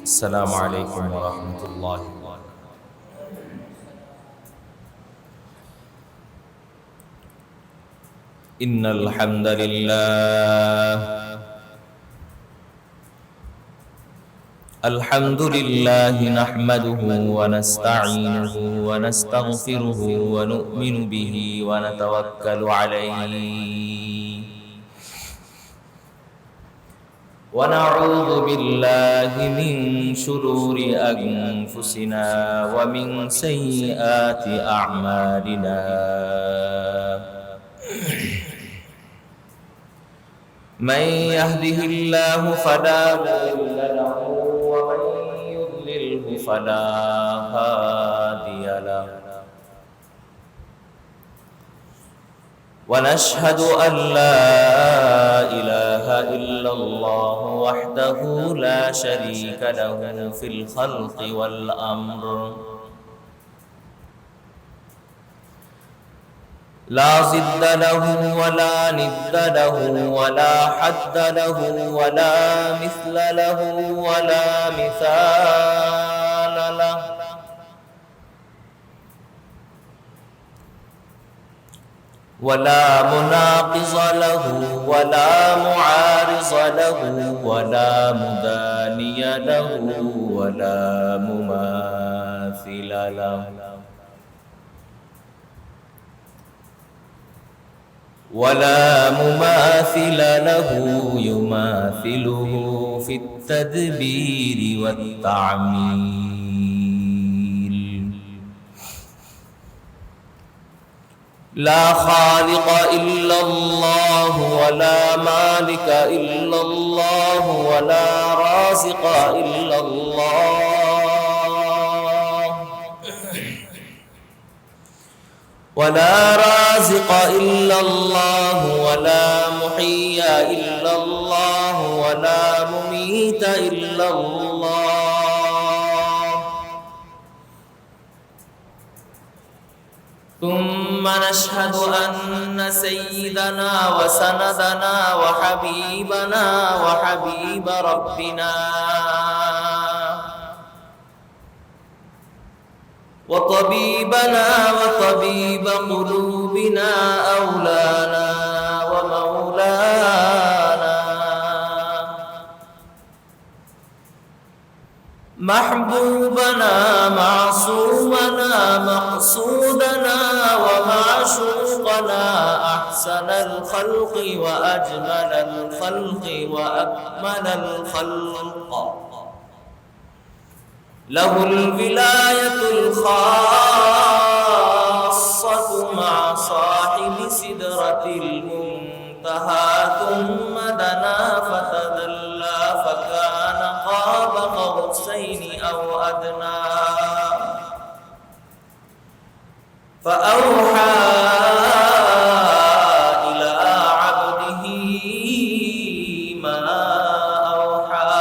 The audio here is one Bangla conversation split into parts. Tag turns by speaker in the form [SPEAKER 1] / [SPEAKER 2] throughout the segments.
[SPEAKER 1] السلام عليكم ورحمة الله. إن الحمد لله نحمده ونستعينه ونستغفره ونؤمن به ونتوكل عليه ونعوذ بالله من شرور أنفسنا ومن سيئات أعمالنا من يهده الله فلا مضل له ومن يضلله فلا هادي له ونشهد أن لا إله إلا الله وحده لا شريك له في الخلق والأمر لا ضد له ولا ند له ولا حد له ولا مثل له ولا مثال له ولا مناقض له ولا معارض له ولا مداني له ولا مماثل له يماثله في التدبير والتعميل لا خالق إلا الله ولا مالك إلا الله ولا رازق إلا الله ولا محيي إلا الله ولا مميت إلا الله ثم نشهد أن سيدنا وسندنا وحبيبنا وحبيب ربنا وطبيبنا وطبيب قلوبنا أولانا ومولانا محبوبنا معصومنا مقصودنا ومعشوقنا أحسن الخلق وأجمل الخلق وأكمل الخلق له الولاية الخاصة مع صاحب سدرة المنتهى ثم دنا فتدلى فكان قاب قوسين أو أدنى فأوحى إلى عبده ما أوحى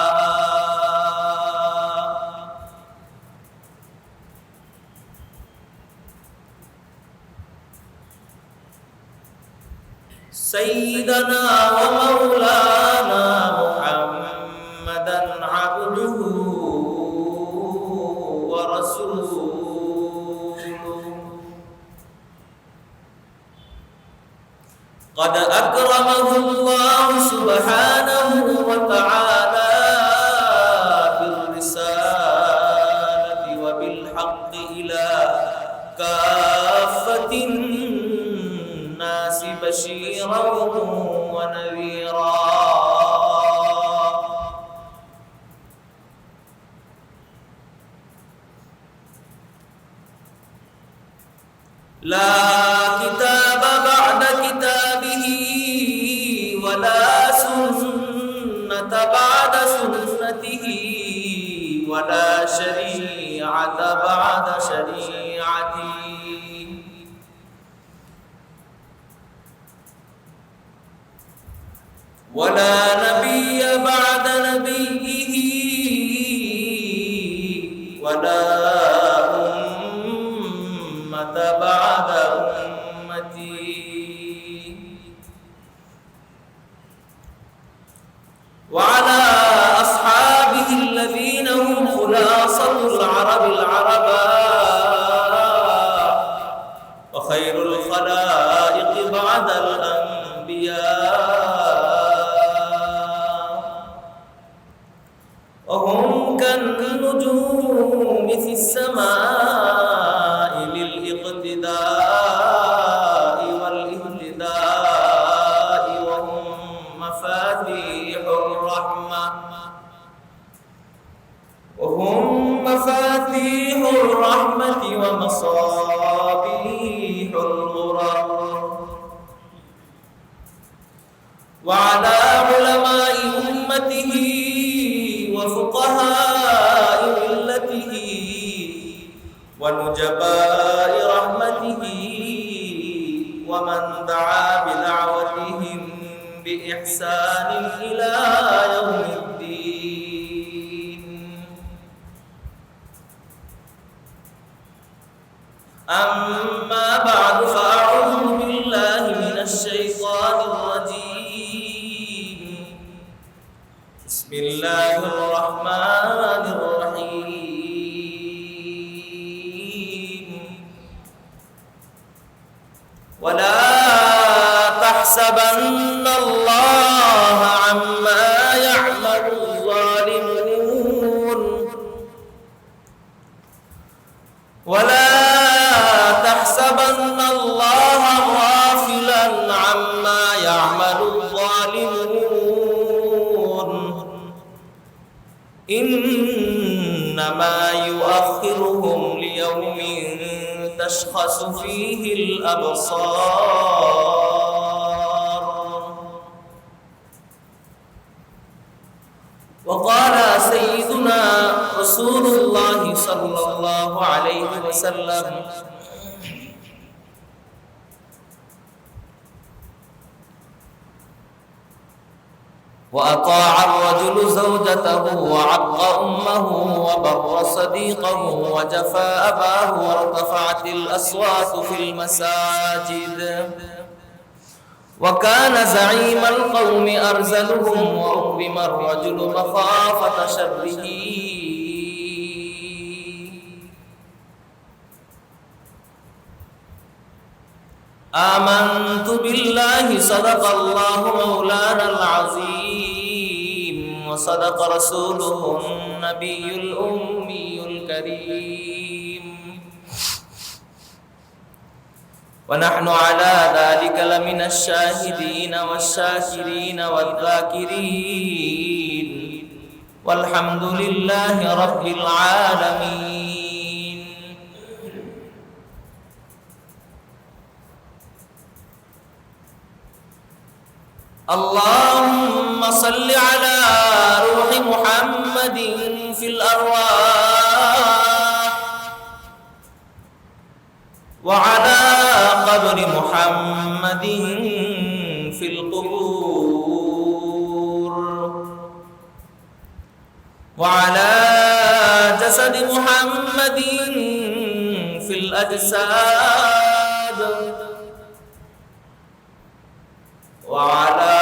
[SPEAKER 1] سيدنا ومولانا محمدا عبده ورسوله قد أكرمه الله سبحانه وتعالى بالرسالة وبالحق إلى كافة الناس بشيرا ونذيرا لا كتاب بعد كتابه ولا سنة بعد سنته ولا شريعة بعد شريعته ولا نبي بعد نبيه ولا أمة بعد أمته وعلى أصحابه الذين هم خلاصة العرب العرباء وخير الخلائق بعد الأنبياء، وهم كالنجوم في السماء للاقتداء والاهتداء، وهم مفاتيح الرحمة ومصابيح الغرر. وعلى علماء أمته وفقهاء ملته ونجباء رحمته ومن دعا بدعوتهم بإحسان إلى يوم الدين. أما بعد، فأعوذ بالله من الشيطان الرجيم. بسم الله الرحمن الرحيم. ولا تحسبن الله عما يعمل الظالمون ولا تحسبن الله غافلا عما يعمل الظالمون، إنما يؤخرهم ليوم تشخص فيه الأبصار. وقال سيدنا رسول الله صلى الله عليه وسلم: وأطاع الرجل زوجته وعق أمه وبر صديقه وجفى أباه وارتفعت الأصوات في المساجد، وكان زعيم القوم أرزلهم وأكرم الرجل مخافة شره. آمنت بالله، صدق الله مولانا العظيم، وصدق رسوله النبي الأمي الكريم، ونحن على ذلك لمن الشاهدين والشاكرين والذاكرين، والحمد لله رب العالمين. اللهم صل على روح محمد في الأرواح، وعلى قبر محمد في القبور، وعلى جسد محمد في الأجساد، وعلى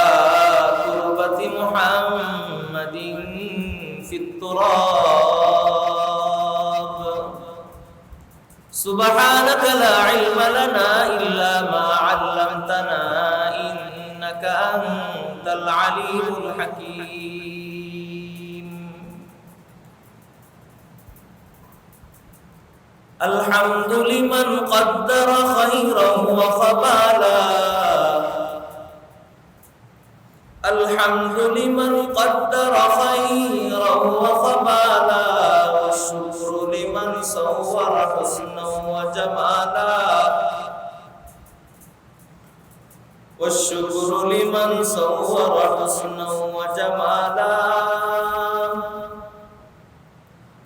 [SPEAKER 1] تربة محمد في التراب. سبحانك لا علم لنا إلا ما علمتنا، إنك أنت العليم الحكيم. الحمد لمن قدر خيرا وخبالا، الحمد لمن قدر خيرا وخبالا، والشكر لمن صور حسنا وجمالا، والشكر لمن صور حسنا وجمالا.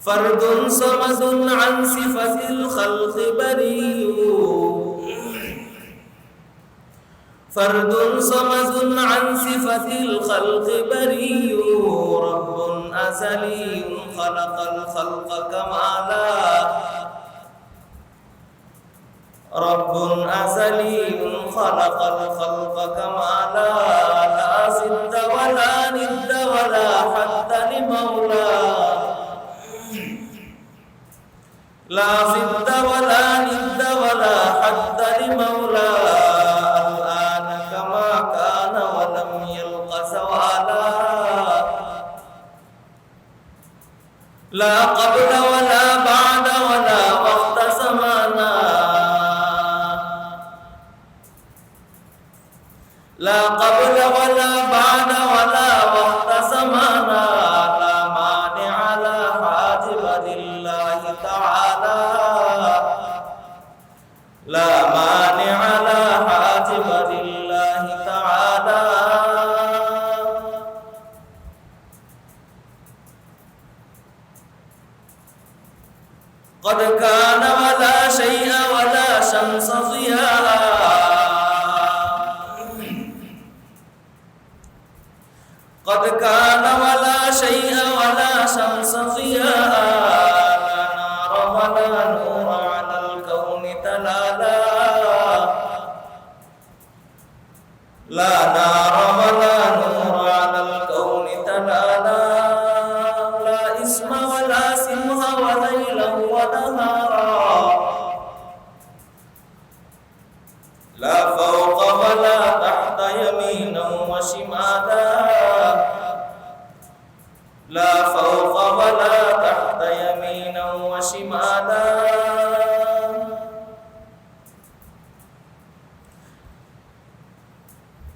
[SPEAKER 1] فرد صمد عن صفة الخلق بريء، فرد صمد عن صفة الخلق بريء، رب أزلي خلق الخلق كمالا، رب أزلي خلق الخلق كمالا. لا ضد ولا ند ولا لمولى لا ضد ولا ند ولا حد لمولى الآن كما كان ولم يلق زوالا لا قبل ولا بعد ولا وقت زمانا لا قبل ولا بعد ولا وقت زمانا لا مانع لا حاجب لله تعالى لا مانع لا حاجب لله تعالى قد كان ولا شيء ولا شمس ضياء قد كان ولا شيء ولا شمس ضياء لا نار ولا نور على الكون تلالا لا نار ولا نور على الكون تلالا لا اسم ولا سمه وليلا ونهارا لا فوق ولا تحت يمينا وشمالا لا فوق ولا تحت يمينا وشمالا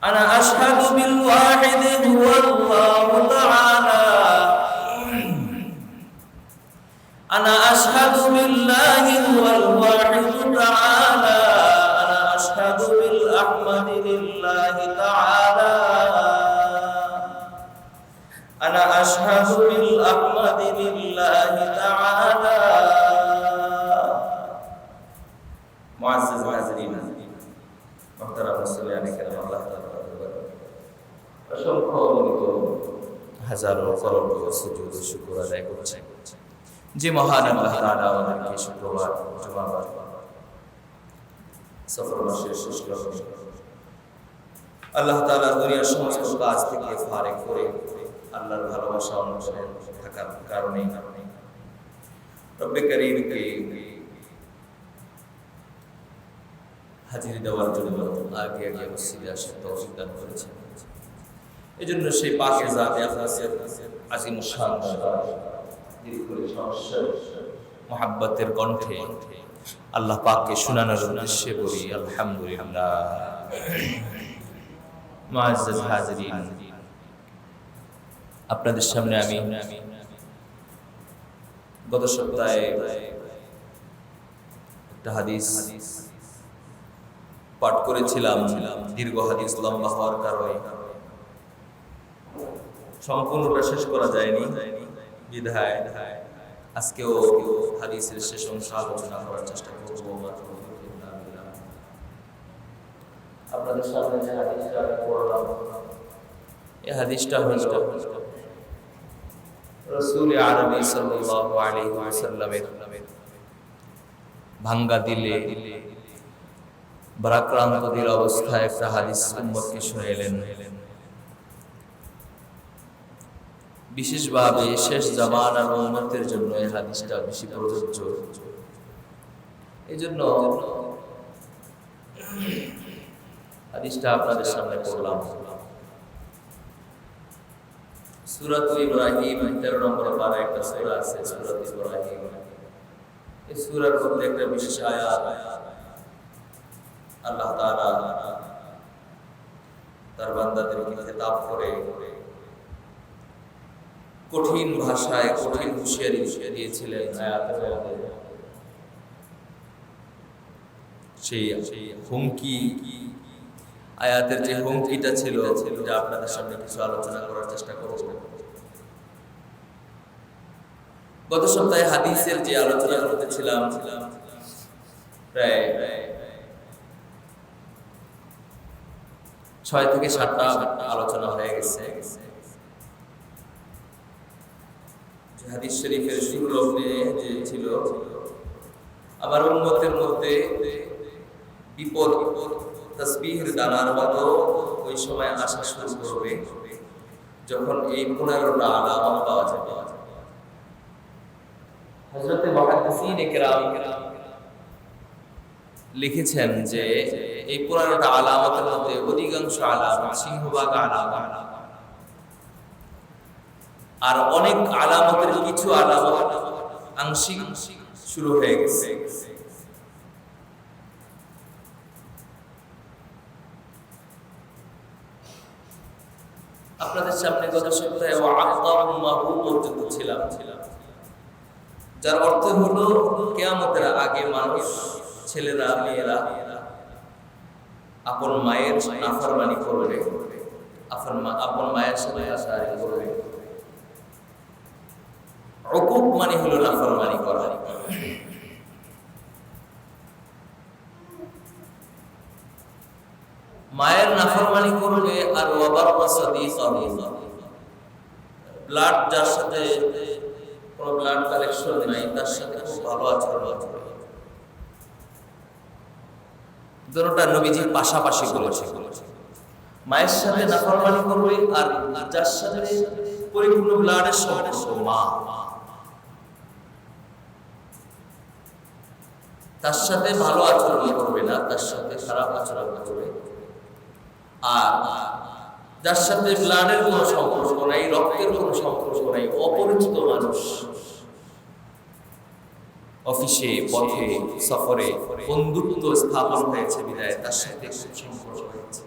[SPEAKER 1] أنا أشهد بالواحد هو الله تعالى أنا أشهد بالله هو الواحد تعالى أنا أشهد بالأحمد لله تعالى أنا أشهد بالأحمد لله تعالى معزز حاضرين محترم মুসলিয়ান کرام আল্লাহ তাআলা অসংখ্য হাজারো করোড় সুজুদ শুকর আদায় করছে যে মহান আল্লাহ তাআলা আমাদেরকে শুক্রবার জুমাবার সফর মাসের শেষ লগ্নে আল্লাহ তাআলা দুনিয়ার সমস্ত কাজ থেকে ফারেক করে আল্লাহর ভালোবাসা অনুসারে থাকার কারণে রব্বে কারীমকে হাজিরি দেওয়ার জন্য আগে আগে মসজিদে আসার তৌফিক দান করেছেন। এজন্য সেই পাকের জাতে আফসার আজিমুশ শান মুহাব্বতের কণ্ঠে আল্লাহ পাককে শোনানোর উদ্দেশ্যে বলি আলহামদুলিল্লাহ। মুআজ্জাজ হাজিরিন, আপনাদের সামনে আমি গত সপ্তাহে একটা হাদিস পাঠ করেছিলাম। দীর্ঘ হাদিস, লম্বা হওয়ার কারণে সম্পূর্ণটা শেষ করা যায়নি, বিধায় আজকেও হাদিসের শেষ অংশ আলোচনা করার চেষ্টা করব। আপনাদের সামনে যে হাদিসটা আমি পড়লাম, এই হাদিসটা হলো রাসূল আরবি সাল্লাল্লাহু আলাইহি ওয়াসাল্লামের ভাঙ্গা দিলে ভারাক্রান্ত দিল অবস্থায় একটা হাদিস উম্মতকে শুনাইলেন। বিশেষভাবে শেষ জামানার উম্মতের জন্য এই হাদিসটা বেশি প্রযোজ্য। এই জন্য হাদিসটা আপনাদের সামনে পড়লাম। সূরা ইব্রাহিম 13 নম্বর পারা একটা সূরা আছে, সূরা ইব্রাহিম। এই সূরার মধ্যে একটা বিশেষ আয়াত আল্লাহ তাআলা তার বান্দাদেরকে খেতাব করে কঠিন ভাষায় কঠিন হুঁশিয়ারি দিয়েছিলেন। সেই হুমকি, আয়াতের যে হুমকিটা ছিল, যা আপনাদের সামনে কিছু আলোচনা করার চেষ্টা করব। গত সপ্তাহে হাদিসের যে আলোচনা করতেছিলাম, প্রায় 6 থেকে 7টা আলোচনা হয়ে গেছে। হাদিস শরীফের শুরু লগ্নে যে ছিল, আমার উম্মতের মধ্যে বিপদ তাসবিহের দানার মতো ওই সময় আসা শুরু করবে, যখন এই 15টা আলামত পাওয়া যাবে, হযরত মুহাদ্দিসিনে কেরাম লিখেছেন যে এই 15টা আলামতের মধ্যে অধিকাংশ আলামত সিংহভাগ আলামত, আর অনেক আলামতের কিছু আলামত আংশিক শুরু হয়ে গেছে। আপনাদের সামনে গত সপ্তাহে পর্যন্ত ছিলাম, যার অর্থ হলো কিয়ামতের আগে মানুষ, ছেলেরা মেয়েরা আপন মায়ের নাফরমানি করবে, আপন মায়ের সাথে আশারি করবে। উকুক মানে হলো নাফরমানি করা। মায়ের নাফরমানি করবে আর ব্লাড, যার সাথে কোনো ব্লাড কালেকশন নাই তার সাথে খুব ভালো আচরণ করবে। দুটোটা নবীজি পাশাপাশি বলেছে। মায়ের সাথে নাফরমানি করবে আর যার সাথে পরিপূর্ণ ব্লাডের সম্পর্ক, মা, তার সাথে ভালো আচরণ করবে না, তার সাথে খারাপ আচরণ করবে। আর যার সাথে ব্লাডের কোনো সম্পর্ক নাই, রক্তের কোনো সম্পর্ক নাই, অপরিচিত মানুষ, অফিসে, পথে, সফরে বন্ধুত্ব স্থাপন হয়েছে বিদায় তার সাথে সম্পর্ক হয়েছে।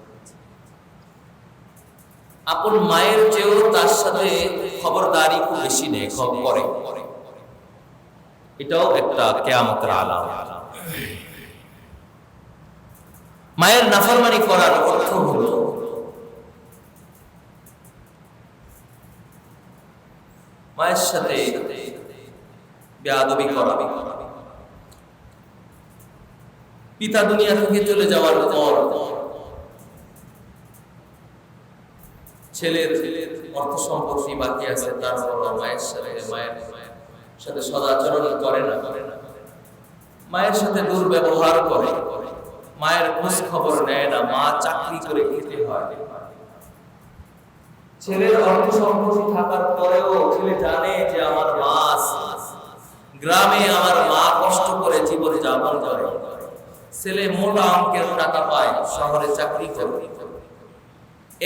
[SPEAKER 1] আপন মায়ের চেয়েও তার সাথে খবরদারি খুব বেশি নেই, খবর করে। এটাও একটা কিয়ামতের আলামত। মায়ের নাফরমানি করার অর্থ হলো মায়ের সাথে বেয়াদবি করা। পিতা দুনিয়া থেকে চলে যাওয়ার পর ছেলের অর্থ সম্পত্তি বাকি আছে, তারপর মায়ের সাথে সদাচরণ করে না, মায়ের সাথে দুর্ব্যবহার করে, মায়ের খোঁজ খবর নেয় না, মা চাকরি করে খেতে হয়। ছেলের অর্থ সম্পত্তি থাকার পরেও ছেলে জানে যে আমার মা গ্রামে, আমার মা কষ্ট করে জীবন যাপন করে। ছেলে মোটা অঙ্কের টাকা পায়, শহরে চাকরি করে,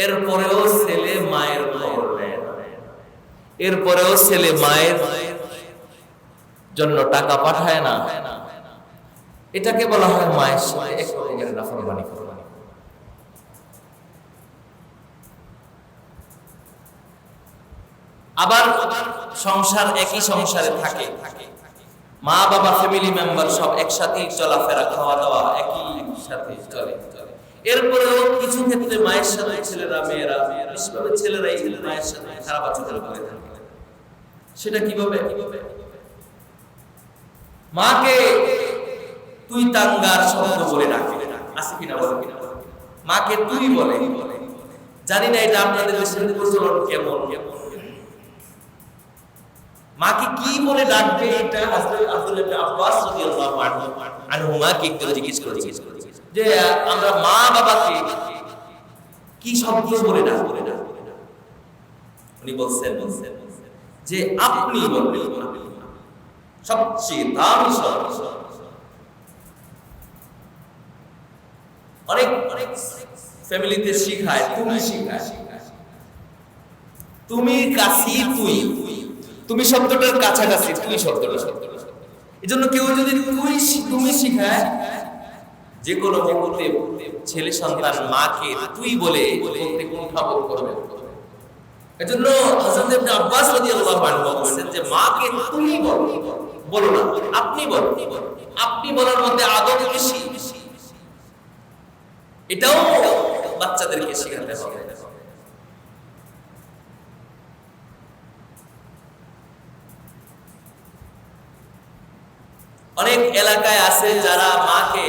[SPEAKER 1] এরপরেও ছেলে মায়ের খবর নেয় না, এরপরেও ছেলে মায়ের জন্য টাকা পাঠায় না। এটাকে বলা হয় মায়ের সাথে এক রকমের নাফরমানি করা। আবার সংসার, একই সংসারে থাকে, মা বাবা ফ্যামিলি মেম্বার সব একসাথেই চলাফেরা, খাওয়া দাওয়া একই সাথে চলে। এরপরেও কিছু ক্ষেত্রে মায়ের সাথে ছেলেরা, মেয়েরা, বিশেষভাবে ছেলেরাই মায়ের সাথে খারাপ আচরণ করে থাকে। সেটা কিভাবে? মাকে তুই তাঙ্গার শব্দ বলে ডাকে, আছে কিনা বলে কিনা? মাকে তুই বলে, জানি না এটা আপনাদের দেশের প্রচলন কেমন। মাকে কি বলে ডাকবে এটা হযরত আব্দুল্লাহ ইবনে আব্বাস রাদিয়াল্লাহু আনহু মাকে একটু জিজ্ঞেস করে যে আমরা মা বাবাকে কি শব্দ বলে ডাকবো। উনি বলছেন যে আপনি বলবেন, সবচেয়ে দামি শব্দ। অনেক ফ্যামিলিতে শিখায় তুমি, শিখায় তুমি কাছি, তুমি শব্দটার কাছাকাছি তুই শব্দটা। এজন্য কেউ যদি তুমি শিখায়, যে কোনো মুহূর্তে ছেলে সন্তান মাকে তুই বলে বলতে কুণ্ঠাবোধ করবে। এজন্য হযরত ইবনে আব্বাস রাদিয়াল্লাহু আনহু বলেন যে মাকে তুমি বলো না, আপনি বলো। আপনি বলার মধ্যে আদব বেশি। এটাও বাচ্চাদেরকে শেখাতে হবে। অনেক এলাকায় আছে যারা মাকে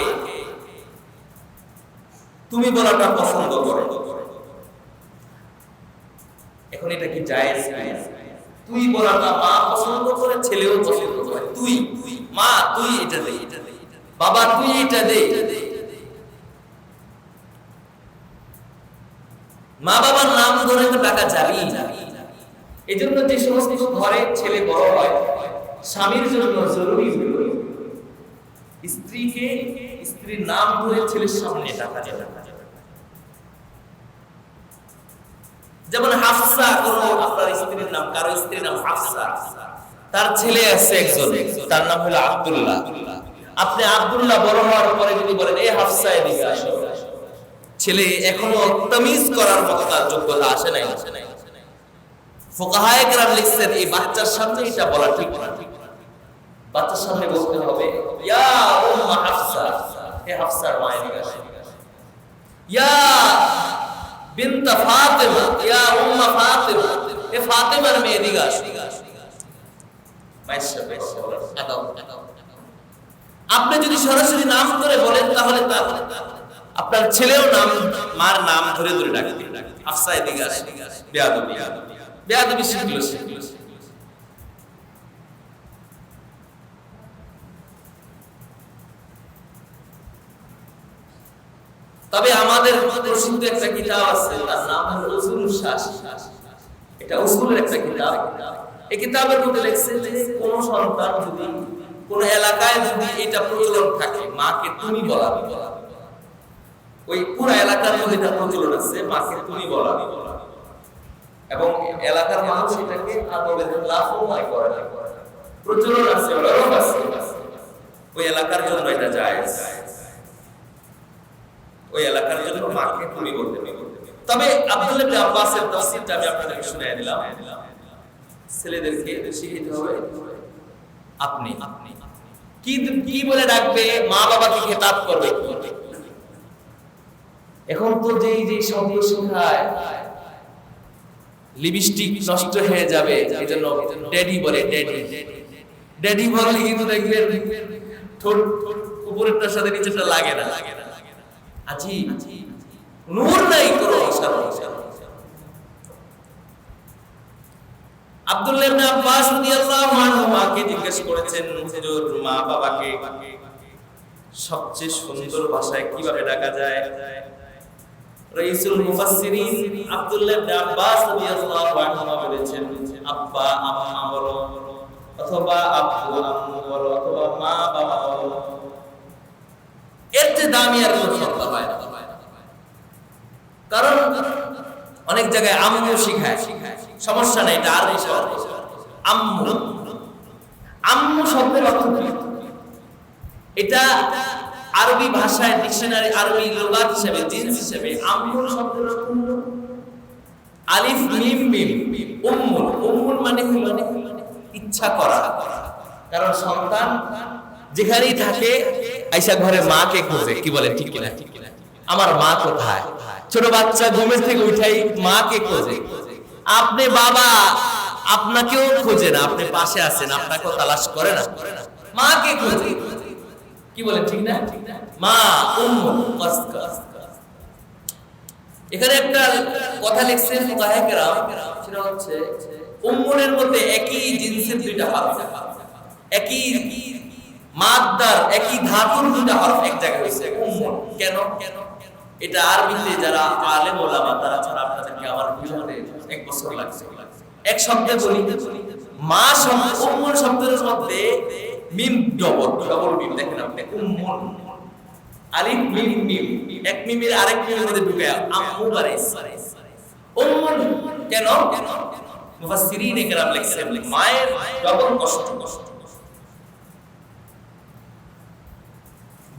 [SPEAKER 1] তুমি বলাটা পছন্দ করে। এখন এটা কি জায়েজ? তুই বলাটা মা পছন্দ করে, ছেলেও পছন্দ করে। তুই মা, তুই এটা দে, বাবা তুই এটা দে। মা বাবার নাম ধরে তো ডাকা যাবেই না। এই জন্য যে সমস্ত ঘরে ছেলে বড় হয়, স্বামীর জন্য জরুরি হলো স্ত্রীকে স্ত্রীর নাম ধরে ছেলের সামনে ডাকা যাবে। যেমন হাফসা, কোনো আপনার স্ত্রীর নাম, কারো স্ত্রীর নাম হাফসা, তার ছেলে আছে একজন, তার নাম হলো আব্দুল্লাহ। আপনি আব্দুল্লাহ বড় হওয়ার পরে যদি বলেন এই হাফসা এদিকে আসো, ছেলে এখনো তামিজ করার মতো তার যোগ্যতা আসে নাই। ফুকাহায়ে কেরাম লিখছেন এই বাচ্চার সামনে এটা বলা ঠিক না। বাচ্চার সামনে বলতে হবে ইয়া উম্মা হাফসা, হে হাফসার মা এদিকে আসো। ইয়া বিনত ফাতিমা, ইয়া উম্মা ফাতিমা, হে ফাতিমার মেয়ে এদিকে আসো। আপনি যদি সরাসরি নাম করে বলেন তাহলে আপনার ছেলেও নাম, মার নাম ধরে ধরে ডাকবে, হাফসা এদিকে আসো। বেয়াদবি, বেয়াদবি শিখলো। তবে আমাদের প্রসিদ্ধ একটা কিতাব আছে, তার নাম হলো উসুলুশ শাসি। এটা উসুলের একটা কিতাব। এই কিতাবের মধ্যে লেখছে যে কোন সন্তান যদি কোন এলাকায় যদি এটা প্রচলন থাকে, মাকে তুমি বলা, ওই পুরো এলাকার মধ্যে এটা প্রচলন আছে, মাকে তুমি বলা, এবং এলাকার মানুষ এটাকে আদবের লাফরমাই করে না, প্রচলন আছে, রব আছে, ওই এলাকার জন্য এটা জায়েজ, ওই এলাকার জন্য মাকে তুমি বলতে হবে। তবে আব্দুল্লাহ ইবনে আব্বাসের তাফসীরটা আমি আপনাদেরকে শুনিয়ে দিলাম। ছেলেদেরকে শিখিতে হবে আপনি কি কি বলে ডাকবে, মা বাবাকে খেতাব করবে। এখন তো যেই শব্দ শেখায় লিপস্টিক নষ্ট হয়ে যাবে, এজন্য ড্যাডি বলে, ড্যাডি বলে, কিন্তু দেখবেন ঠোঁট উপরেরটার সাথে নিচেরটা লাগে না। আজি নূর নাই কোনো ইশারা। আব্দুল্লাহ ইবনে আব্বাস রাদিয়াল্লাহু আনহু মাকে জিজ্ঞেস করেছেন, হুজুর মা বাবাকে সবচেয়ে সুন্দর ভাষায় কিভাবে ডাকা যায়? রাইসুল মুফাসসিরিন আব্দুল্লাহ ইবনে আব্বাস রাদিয়াল্লাহু আনহু বলেছেন, আব্বা আম্মা বলো, অথবা আব্বু আম্মু বলো, অথবা মা বাবা বলো। এর চেয়ে দামি আর কোনো শব্দ হয় না। কারণ অনেক জায়গায় আম্মু শিখায়, সমস্যা নাই, এটা আরবি শব্দ। আম্মু, আম্মু শব্দের অর্থ কি? এটা আরবি ভাষায় ডিকশনারি, আরবি লুগাত হিসেবে, জিন্স হিসেবে আম্মু শব্দের অর্থ হলো আলিফ মিম মিম, উম্মুল। উম্মুল মানে হলো ইচ্ছা করা। কারণ সন্তান যেখানেই থাকে আইসা ঘরে মাকে খোঁজে, কি বলে ঠিক কিনা? আমার মা কোথায়? ছোট বাচ্চা ঘুমের থেকে উঠাই মাকে খোঁজে। আপনি বাবা, আপনাকেও খোঁজে না, আপনি পাশে আছেন, আপনাকেও তালাশ করে না, মাকে খোঁজে। কি বলেন ঠিক না? মা, উম্মু, এখানে একটা কথা লিখছে ফুকাহায়ে কেরাম, সেটা হচ্ছে উম্মুনের মধ্যে একই জিনসের দুইটা হরফ, একই মাদ্দার, একই ধাতুর দুইটা হরফ এক জায়গায় হইছে উম্মুন। কেন? এটা আরবিতে যারা আলেম ওলামা তারা ছাড়া আপনাদেরকে আমার বুঝাতে এক বছর লাগছে। এক শব্দে বলি, মা শব্দ, উম্মুন শব্দের মধ্যে মিম ডবল মিম, দেখেন আপনি উম্মুন, আলিফ মিম মিম, এক মিমের আরেক মিমের মধ্যে ঢুকে আম্মু বারিস উম্মুন। কেন? মুফাসসিরিনে কেরাম লিখছেন মায়ের ডবল কষ্ট।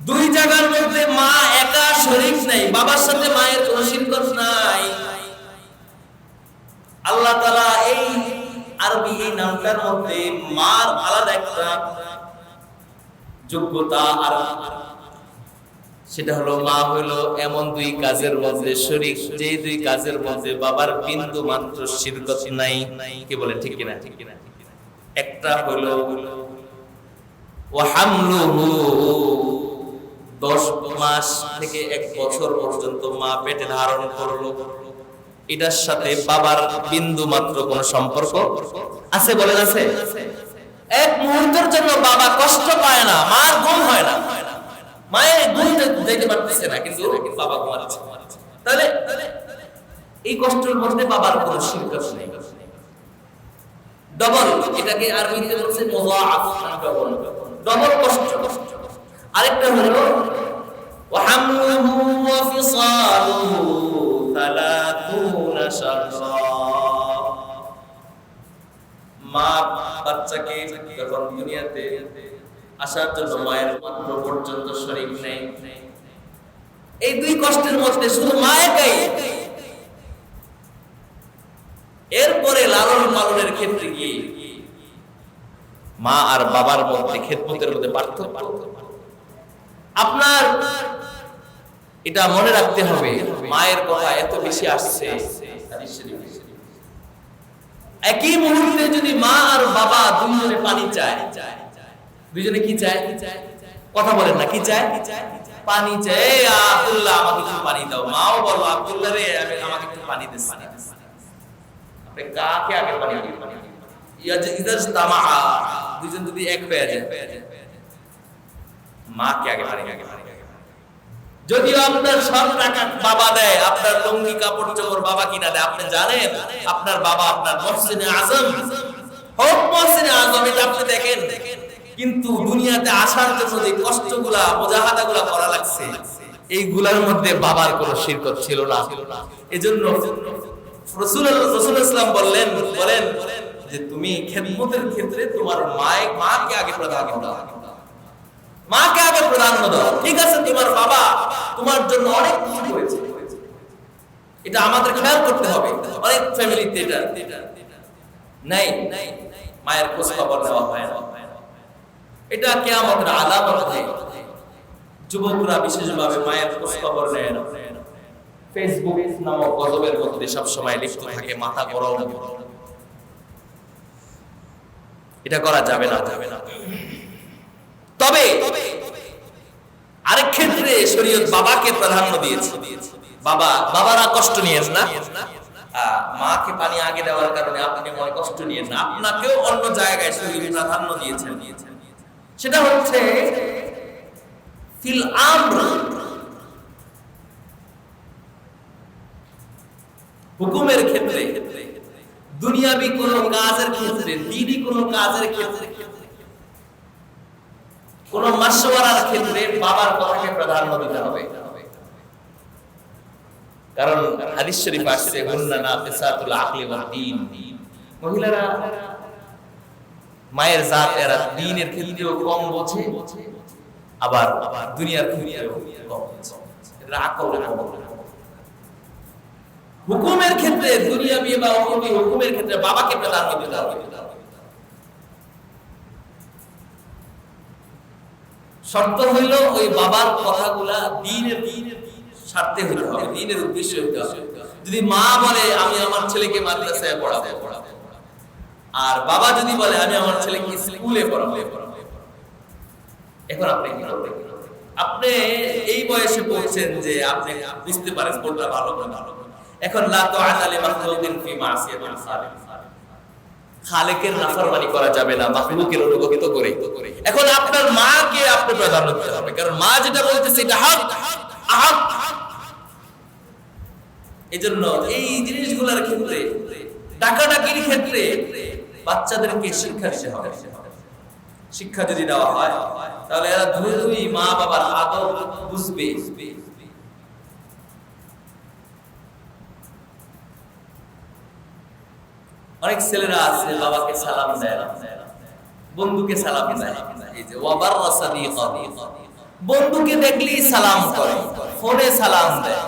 [SPEAKER 1] দুই জায়গার মধ্যে মা একা শরীক নাই, বাবার সাথে মায়ের কোনো শিরকত নাই। আল্লাহ তাআলা এই আরবি এই নামটার মধ্যে মার আলাদা একটা যোগ্যতা, আর সেটা হলো মা হলো এমন দুই কাজের মধ্যে শরীক, যে দুই কাজের মধ্যে বাবার বিন্দু মাত্র শিরকত নাই। কি বলেন ঠিক কিনা? একটা হলো ওয়া হামলুহু, 10 মাস থেকে 1 বছর পর্যন্ত মা পেটে ধারণ করলো, এটার সাথে বাবার বিন্দু মাত্র কোনো সম্পর্ক আছে? বলেন আছে? এক মুহূর্তের জন্য বাবা কষ্ট পায় না, মার ঘুম হয় না, মায়ের ঘুম দিতে পারতেছে না, কিন্তু বাবা ঘুমাচ্ছে। তাহলে এই কষ্টের মধ্যে বাবার কোনো শিরক নেই। ডবল, এটাকে আরবিতে বলছে মুযাআফ, ডবল ডবল কষ্ট। আরেকটা হলো ওয়া হামলুহু ওয়া ফিসালুহু 30 শাহরা, মা বাচ্চাকে যখন দুনিয়াতে আসার জন্য মায়ের গর্ভ পর্যন্ত শরীর নেই, এই দুই কষ্টের মধ্যে শুধু মা একাই। এরপরে লালন পালনের ক্ষেত্রে গিয়ে মা আর বাবার মধ্যে খেদমতের মধ্যে পার্থক্য। আপনার এটা মনে রাখতে হবে, মায়ের কথা এত বেশি আসছে। একই মুহূর্তে যদি মা আর বাবা দুইজনে পানি চায়, দুইজনে কি চায়? কথা বলেন না, কি চায়? পানি চায়। আব্দুল্লাহ আমাকে একটু পানি দাও। মাও বলো আব্দুল্লাহ রে আমাকে একটু পানি দে। আপনি কাকে আগে পানি দিবেন? দুইজন যদি এক হয়ে যায়, মাকে আগে পানি দিবেন। যদিও আপনার সব টাকা বাবা দেয়, আপনার লুঙ্গি কাপড় চোপড় বাবা কিনা দেয়, আপনি জানেন আপনার বাবা আপনার মহসিনে আজম, হক মহসিনে আজম, এটা আপনি দেখেন। কিন্তু দুনিয়াতে আসার জন্য যে কষ্টগুলা মুজাহাদাগুলা করা লাগছে, এইগুলার মধ্যে বাবার কোনো শিরকত ছিল না। এজন্য রাসূলুল্লাহ ইসলাম বলেন যে তুমি খেদমতের ক্ষেত্রে তোমার মাকে আগে প্রাধান্য দাও, মাকে আগে প্রাধান্য দাও। ঠিক আছে, তোমার বাবা তোমার জন্য অনেক কিছু করেছে, এটা আমাদের খেয়াল করতে হবে। অনেক ফ্যামিলিতে এটা নাই, মায়ের খোঁজ খবর নেওয়া হয় না। এটা কিয়ামতের আলামত। যুবকরা বিশেষভাবে মায়ের খোঁজ খবর নেয় না। ফেসবুক নামক গজবের মধ্যে সব সময় লিপ্ত থাকে, মাথা গরম। এটা করা যাবে না। তবে আরেক ক্ষেত্রে শরীয়ত বাবাকে প্রাধান্য দিয়েছে। বাবারা কষ্ট নিয়েন না, মাকে পানি আগে দেওয়ার কারণে আপনি মনে কষ্ট নিয়েন না। আপনাকেও অন্য জায়গায় শরীয়ত প্রাধান্য দিয়েছেন। সেটা হচ্ছে ফিল আমর, হুকুমের ক্ষেত্রে, দুনিয়াবি কোন কাজের ক্ষেত্রে, দ্বীনি কোন কাজের ক্ষেত্রে, কোন মাশওয়ারার ক্ষেত্রে বাবার কথাকে প্রাধান্য দিতে হবে। কারণ হাদিস শরীফ আসছে হুন্না নাফিসাতুল আকলি ওয়াদ দ্বীন, মহিলারা মায়ের জাত, এরা দ্বীনের ক্ষেত্রেও কম বোঝে, আবার দুনিয়ার ক্ষেত্রেও কম বোঝে। এরা আকল কম। হুকুমের ক্ষেত্রে, দুনিয়াবি বা উখরাবি হুকুমের ক্ষেত্রে বাবাকে প্রাধান্য দিতে হবে। শর্ত হইল ওই বাবার কথাগুলা দ্বীনের স্বার্থে হইতে হবে, দ্বীনের উদ্দেশ্যে হইতে হবে। যদি মা বলে আমি আমার ছেলেকে মাদ্রাসায় পড়াবো, আর বাবা যদি বলে আমি আমার ছেলেকে স্কুলে পড়াবো, এখন আপনি কি করবেন? আপনি এই বয়সে পৌঁছেন যে আপনি বুঝতে পারেন কোনটা ভালো কোনটা ভালো। এখন লা তুআতা লি মাখলুকিন ফি মাসিয়াতিল খালিক, খালেকের নাফরমানি করা যাবে না মাখলুকের অনুগত করে। এখন আপনার মাকে আপনি প্রাধান্য দিতে হবে, কারণ মা যেটা বলতেছে এটা হক। এজন্য এই জিনিসগুলোর ক্ষেত্রে, ডাকাডাকির ক্ষেত্রে বাচ্চাদেরকে শিক্ষা দিতে হবে। শিক্ষা যদি দেওয়া হয় তাহলে এরা দ্রুতই মা বাবার আদর বুঝবে। অনেক ছেলেরা আছে বাবাকে সালাম দেয়, বন্ধুকে সালাম দেয়। এই যে ওয়াবাররা সাদিকা, বন্ধুকে দেখলেই সালাম করে, ফোনে সালাম দেয়,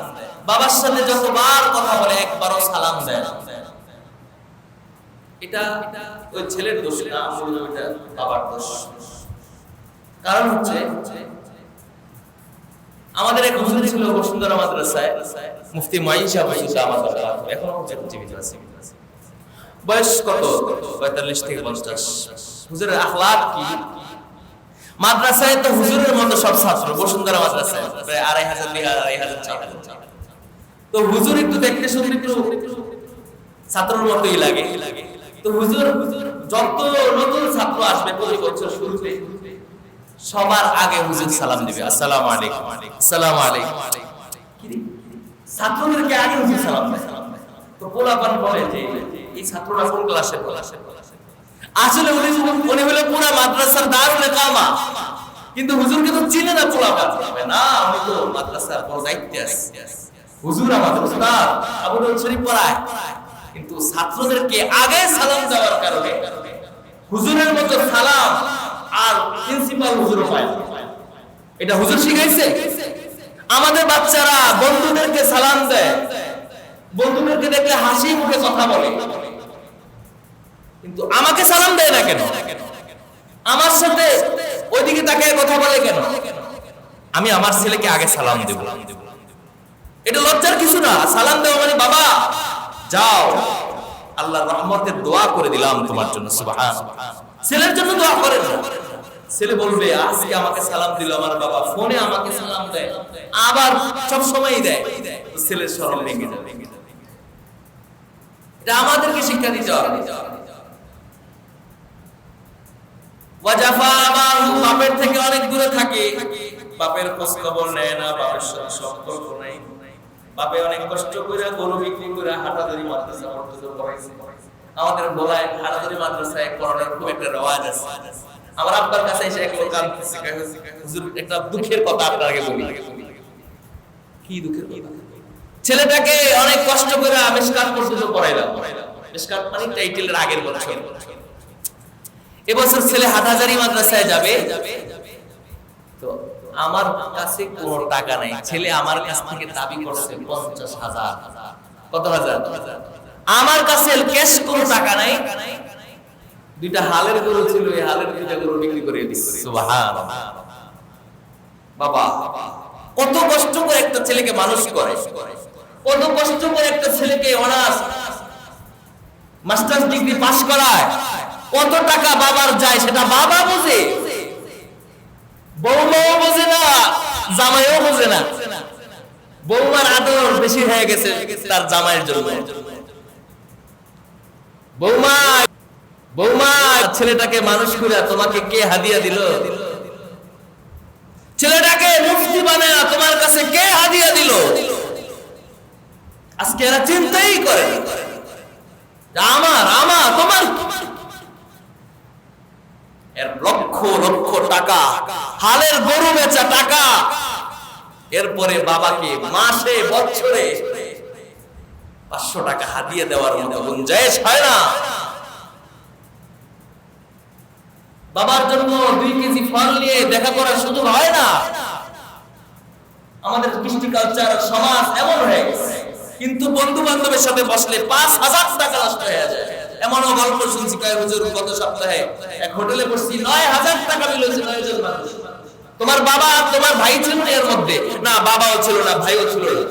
[SPEAKER 1] বাবার সাথে যতবার কথা বলে একবারও সালাম দেয় না। এটা ওই ছেলের দোষ না, আসলে এটা বাবার দোষ। কারণ হচ্ছে আমাদের এক হুজুর ছিল বসুন্ধরা মাদ্রাসায়, মুফতি মাইন সাহেব আমাদের এখনো জীবিত আছে। বয়স কত? 45 থেকে 50। হুজুরের আখলাক কি? মাদ্রাসায় তো হুজুরের মতো সব ছাত্র, বসুন্ধরা মাদ্রাসায় প্রায় 2500 ছাত্র। তো হুজুর একটু দেখতে শুনতে একটু ছাত্রের মতোই লাগে। তো হুজুর যত নতুন ছাত্র আসবে প্রতি বছর শুরুতে সবার আগে হুজুর সালাম দিবে, আসসালামু আলাইকুম, আসসালামু আলাইকুম। ছাত্রদেরকে আগে হুজুর সালাম দেয়। তো পোলাপান বলে যে এই ছাত্ররা কোন ক্লাসে আসলে উনি হলো পুরা মাদ্রাসার দারুল ইকামা, কিন্তু হুজুরকে তো চিনে না পোলাপান, না উনি তো মাদ্রাসার বড় দায়িত্বে আছে, হুজুর আমাদের উস্তাদ আবু বকর শরীফ পড়ায়, কিন্তু ছাত্রদেরকে আগে সালাম দেওয়ার কারণে হুজুরের মতো সালাম আর প্রিন্সিপাল হুজুরও পায়। এটা হুজুর শিখাইছে? আমাদের বাচ্চারা বন্ধুদেরকে সালাম দেয়, বন্ধুদেরকে দেখলে হাসি মুখে কথা বলে, কিন্তু আমাকে সালাম দেয় না কেন? আমার সাথে ওইদিকে তাকিয়ে কথা বলে কেন? আমি আমার ছেলেকে আগে সালাম দেব, এটা লজ্জার কিছু না। সালাম দেওয়া মানে বাবা যাও আল্লাহর রহমতের দোয়া করে দিলাম তোমার জন্য, সুবহানাল্লাহ। ছেলের জন্য দোয়া করেন না। ছেলে বলবে আজকে আমাকে সালাম দিল আমার বাবা, ফোনে আমাকে সালাম দেয়, আবার সব সময়ই দেয়, ছেলের শরম ভেঙে যাবে। এটা আমাদেরকে শিক্ষা দিতে হবে। ওয়াজাফা বাপের থেকে অনেক দূরে থাকে, বাপের খোঁজ খবর নেয় না, বাপের সাথে সম্পর্ক নাই। বাপে অনেক কষ্ট করে গরু বিক্রি করে হাটাদারি মাদ্রাসা পর্যন্ত পড়াইছে। আমাদের বলায় হাটাদারি মাদ্রাসায় পড়ানোর খুব একটা রেওয়াজ আছে। আমার আব্বার কাছে এসে এক লোক আনতেছে, হুজুর একটা দুঃখের কথা আপনাকে বলি। কি দুঃখের কথা? ছেলেটাকে অনেক কষ্ট করে আবিষ্কার পর্যন্ত পড়াইলাম। আবিষ্কার মানে টাইটেলের আগের বছর। এবছর ছেলে হাটাজারি মাদ্রাসায় যাবে, তো আমার কাছে কোনো টাকা নাই। ছেলে আমার কাছ থেকে দাবি করছে 50,000। কত হাজার? আমার কাছে ক্যাশ কোনো টাকা নাই। দুইটা হালের গরু ছিল, এই হালের দুইটা গরু বিক্রি করে দিচ্ছে। সুবহানাল্লাহ। বাবা কত কষ্ট করে একটা ছেলেকে মানুষ করে, কত কষ্ট করে একটা ছেলেকে অনার্স মাস্টার্স ডিগ্রি পাস করায়, কত টাকা বাবার যায় সেটা বাবা বোঝে, বৌমাও বোঝে না, জামাইও বোঝে না। বৌমার আদর বেশি হয়ে গেছে তার জামাইয়ের জন্য। বৌমা বৌমা ছেলেটাকে মানুষ করে তোমাকে কে হাদিয়া দিল? ছেলেটাকে মুফতি বানায়া তোমার কাছে কে হাদিয়া দিল? আজকে এরা চিন্তাই করে আমার আমার তোমার। এর লক্ষ লক্ষ টাকা, হালের গরু বেচা টাকা, এরপরে বাবাকে মাসে বছরে 500 টাকা হাদিয়া দেওয়ার মতো গুঞ্জাইশ হয় না। বাবার জন্য 2 কেজি ফল নিয়ে দেখা করার সুযোগ হয় না। আমাদের কৃষ্টি কালচার সমাজ এমন হয়ে গেছে, কিন্তু বন্ধু বান্ধবের সাথে বসলে 5,000 টাকা নষ্ট হয়ে যায়। এমনও গল্প শুনছি, কয় হুজুর গত সপ্তাহে এক হোটেলে বসছি, 9,000 টাকা বিল হয়েছে 9 জন মানুষ। তোমার বাবা তোমার ভাই ছিল না এর মধ্যে? না, বাবাও ছিল না, ভাইও ছিল না।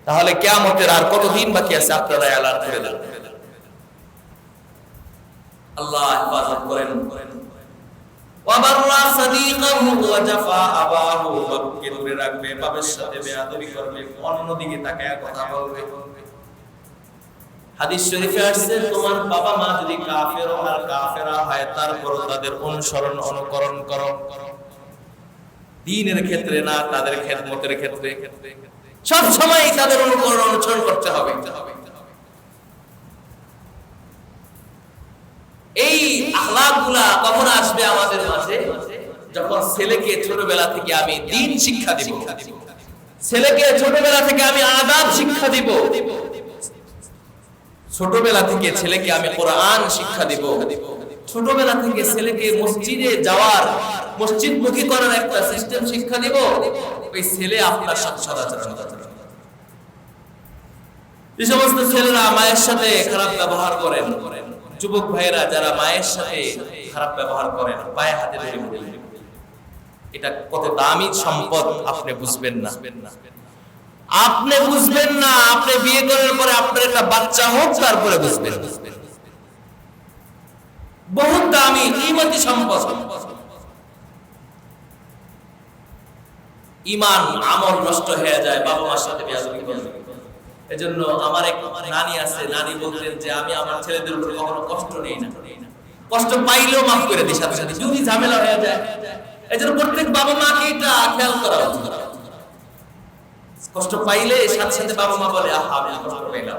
[SPEAKER 1] তাহলে কিয়ামতের আর কতদিন বাকি আছে? আপনারা এলান করে দেন। আল্লাহ হেফাজত করেন। ওয়াবাররা সাদিকাহু ওয়া জাফা আবাহু, বাপকে দূরে রাখবে, বাবার সাথে বেয়াদবি করবে, অন্যদিকে তাকায় কথা বলবে। হাদিস শরীফে আসছে, তোমার বাবা মা যদি কাফের আর কাফেরা হয়, তারপর তাদের অনুসরণ অনুকরণ করো, দ্বীনের ক্ষেত্রে না, তাদের খেদমতের ক্ষেত্রে সব সময় তাদের অনুকরণ অনুসরণ করতে হবে। এই আখলাকগুলা কখন আসবে আমাদের মাঝে? যখন ছেলেকে ছোটবেলা থেকে আমি দ্বীন শিক্ষা দিব, ছেলেকে ছোটবেলা থেকে আমি আদাব শিক্ষা দিব, ছোটবেলা থেকে ছেলেকে আমি কোরআন শিক্ষা দিব, ছোটবেলা থেকে ছেলেকে মসজিদে যাওয়ার, মসজিদমুখী করার একটা সিস্টেম শিক্ষা দিব, ওই ছেলে আপনার সাথে সদাচরণ করবে। যে সমস্ত ছেলেরা মায়ের সাথে খারাপ ব্যবহার করেন, যুবক ভাইয়েরা যারা মায়ের সাথে খারাপ ব্যবহার করেন, পায়ে হাতে ধরে বলেন, এটা কত দামি সম্পদ আপনি বুঝবেন না। আপনি বুঝবেন না, আপনি বিয়ে করার পরে আপনার একটা বাচ্চা হোক, তারপরে বুঝবেন। বহুত দামি কিমতি সম্পদ। ঈমান আমল নষ্ট হয়ে যায় বাবা মার সাথে বেয়াদবি করলে। এজন্য আমার এক নানি আছে, নানি বলতেন যে আমি আমার ছেলেদের উপর কখনো কষ্ট নেই না, কষ্ট পাইলেও মাফ করে দিই সাথে সাথে, যদি ঝামেলা হয়ে যায়। এজন্য প্রত্যেক বাবা মাকে এটা খেয়াল করা উচিত। কষ্ট পাইলে সাথে সাথে বাবা মা বলে আহা আমি কষ্ট পাইলাম,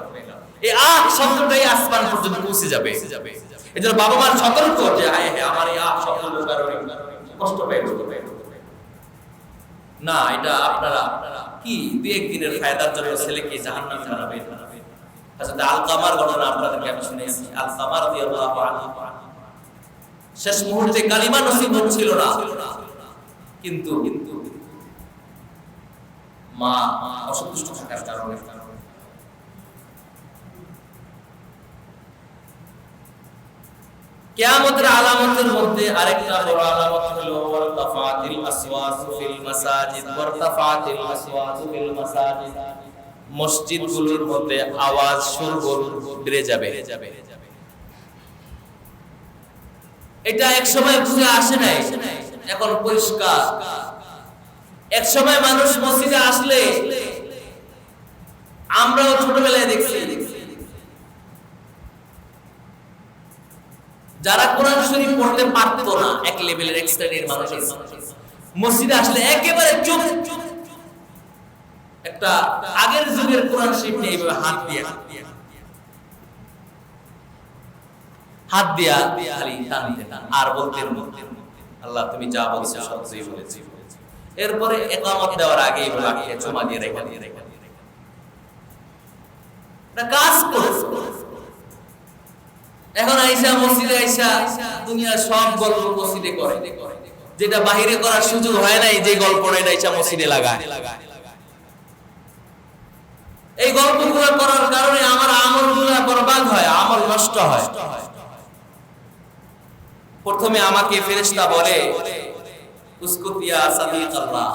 [SPEAKER 1] এই আহ শব্দটাই আসমান পর্যন্ত পৌঁছে যাবে। এজন্য বাবা মার সতর্ক যে হায় হায় আমার এই আহ শব্দের কারণে কষ্ট পাইলো না। এটা আপনারা কি দুই একদিনের ফায়দার জন্য ছেলেকে জাহান্নামে জানাবেন। হযরত আলকামার ঘটনা আপনাদেরকে আমি শুনিয়েছি। আলকামা রাদিয়াল্লাহু আনহু শেষ মুহূর্তে কালিমা নসিব হচ্ছিল না, কিন্তু মা অসন্তুষ্ট থাকার কারণে কিয়ামতের আলামতের মধ্যে আরেকটা বড় আলামত হলো ওয়ারতাফাতিল আসওয়াতু ফিল মাসাজিদ, ওয়ারতাফাতিল আসওয়াতু ফিল মাসাজিদ, মসজিদগুলোর মধ্যে আওয়াজ শোরগোল বেড়ে যাবে। এটা এক সময় বুঝে আসে নাই, এখন পরিষ্কার। এক সময় মানুষ মসজিদে আসলে আমরাও ছোটবেলায় দেখছি যারা কোরআন শরীফ পড়তে পারতো না, এক লেভেলের এক শ্রেণীর মানুষ মসজিদে আসলে একেবারে চুপ। একটা আগের যুগের কোরআন শরীফ নিয়ে এইভাবে হাত দিয়া খালি টানতেন আর বলতেন আল্লাহ তুমি যা বলছো সত্যই বলেছি। এরপরে ইকামত দেওয়ার আগে এইভাবে আগে জমা দিয়ে রেখে না কাজ করে। এখন আইসা মসজিদে আইসা দুনিয়ার সব গল্প মসজিদে করে, যেটা বাহিরে করার সুযোগ হয় নাই, যে গল্পটা এটা আইসা মসজিদে লাগায়। এই গল্পগুলো করার কারণে আমার আমলগুলো বরবাদ হয়, আমল নষ্ট হয়। প্রথমে আমাকে ফেরেশতা বলে উসকুতিয়া সাদিকাল্লাহ,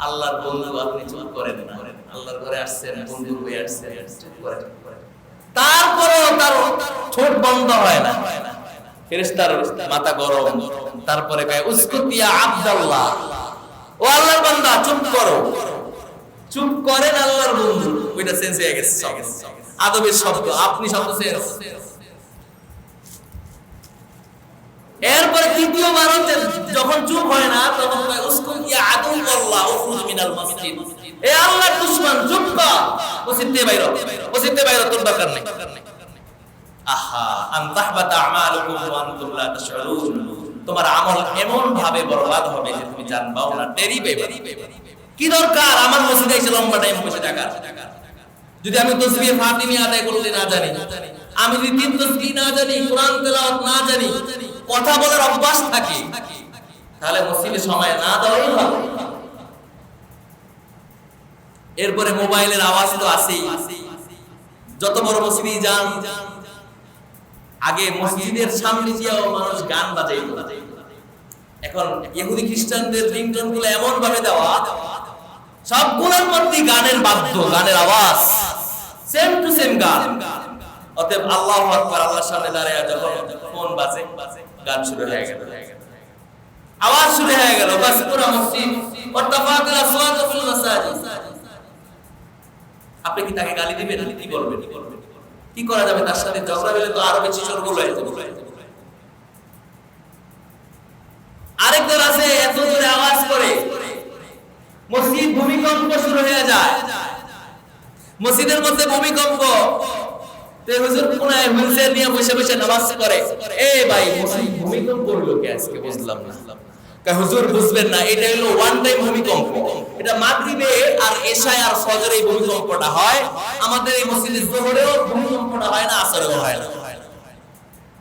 [SPEAKER 1] আল্লাহর বন্ধু আপনি চুপ করেন না, আল্লাহর ঘরে আসছেন, বন্ধু হয়ে আসছেন, চুপ করেন। তারপরেও তার ঠোঁট বন্ধ হয় না, ফেরেশতার মাথা গরম। তারপরে কয় উসকুতিয়া আব্দুল্লাহ, ও আল্লাহর বান্দা চুপ করো। চুপ করেন আল্লাহর বন্ধু, ওইটা চেঞ্জ হয়ে গেছে আদবের শব্দ, আপনি শব্দ চেঞ্জ। এরপরে তৃতীয়বার যখন চুপ হয় না তখন কয় উসকুতিয়া আদুল্লাহ উখরুজ মিনাল মসজিদ, এ আল্লাহর দুশমন চুপ কর, মসজিদে বাইরে, মসজিদে বাইরে, তোর দরকার নেই। আহা আন তাহবাতা আমালুকুম ওয়া আনতুম লা তাশউরুন, তোমার আমল এমন ভাবে বরবাদ হবে যে তুমি জানবাও না, টেরি পাবে। কি দরকার আমার মসজিদে এসে লম্বা টাইম বসে থাকার? যদি আমি তাসবিহ ফাতিমি আদায় করতে না জানি, আমি যদি তিন তাসবিহ না জানি, কোরআন তেলাওয়াত না জানি, কথা বলার অভ্যাস থাকে, তাহলে মসজিদে সময় না দেওয়াই ভালো। এরপরে মোবাইলের আওয়াজ তো আছেই, যত বড় মসজিদে যান আগে মসজিদের সামনে গিয়েও মানুষ গান বাজাইতো। এখন ইহুদি খ্রিস্টানদের রিংটোন গুলো এমন ভাবে দেওয়া, সবগুলোর মধ্যে গানের বাদ্য, গানের আওয়াজ, সেম টু সেম গান। অতএব আল্লাহু আকবার, আল্লাহর সামনে দাঁড়ায় যখন ফোন বাজে, গান শুরু হয়ে গেল, আওয়াজ শুরু হয়ে গেল, বাস পুরো মসজিদ ওয়ারতাফাতিল আসওয়াতু ফিল মাসাজিদ। আপনি কি তাকে গালি দিবেন? কি বলবেন? কি করা যাবে? তার সাথে ঝগড়া হলে তো আরো বেশি শোরগোল হয়ে যাবে। আরেকজন আছে এত জোরে আওয়াজ করে মসজিদ ভূমিকম্প শুরু হয়ে যায়, মসজিদের মধ্যে ভূমিকম্প। তো হুজুর কোনায় হুইলচেয়ার নিয়ে বসে বসে নামাজ করে। এ ভাই মসজিদ ভূমিকম্প হলো কি আজকে? বুঝলাম না। কয় হুজুর বুঝবেন না, এটা হলো ওয়ান টাইম ভূমিকম্প। এটা মাগরিবে আর এশায় আর ফজরে এই ভূমিকম্পটা হয়। আমাদের এই মসজিদের যোহরেও ভূমিকম্পটা হয় না, আসরেও হয় না।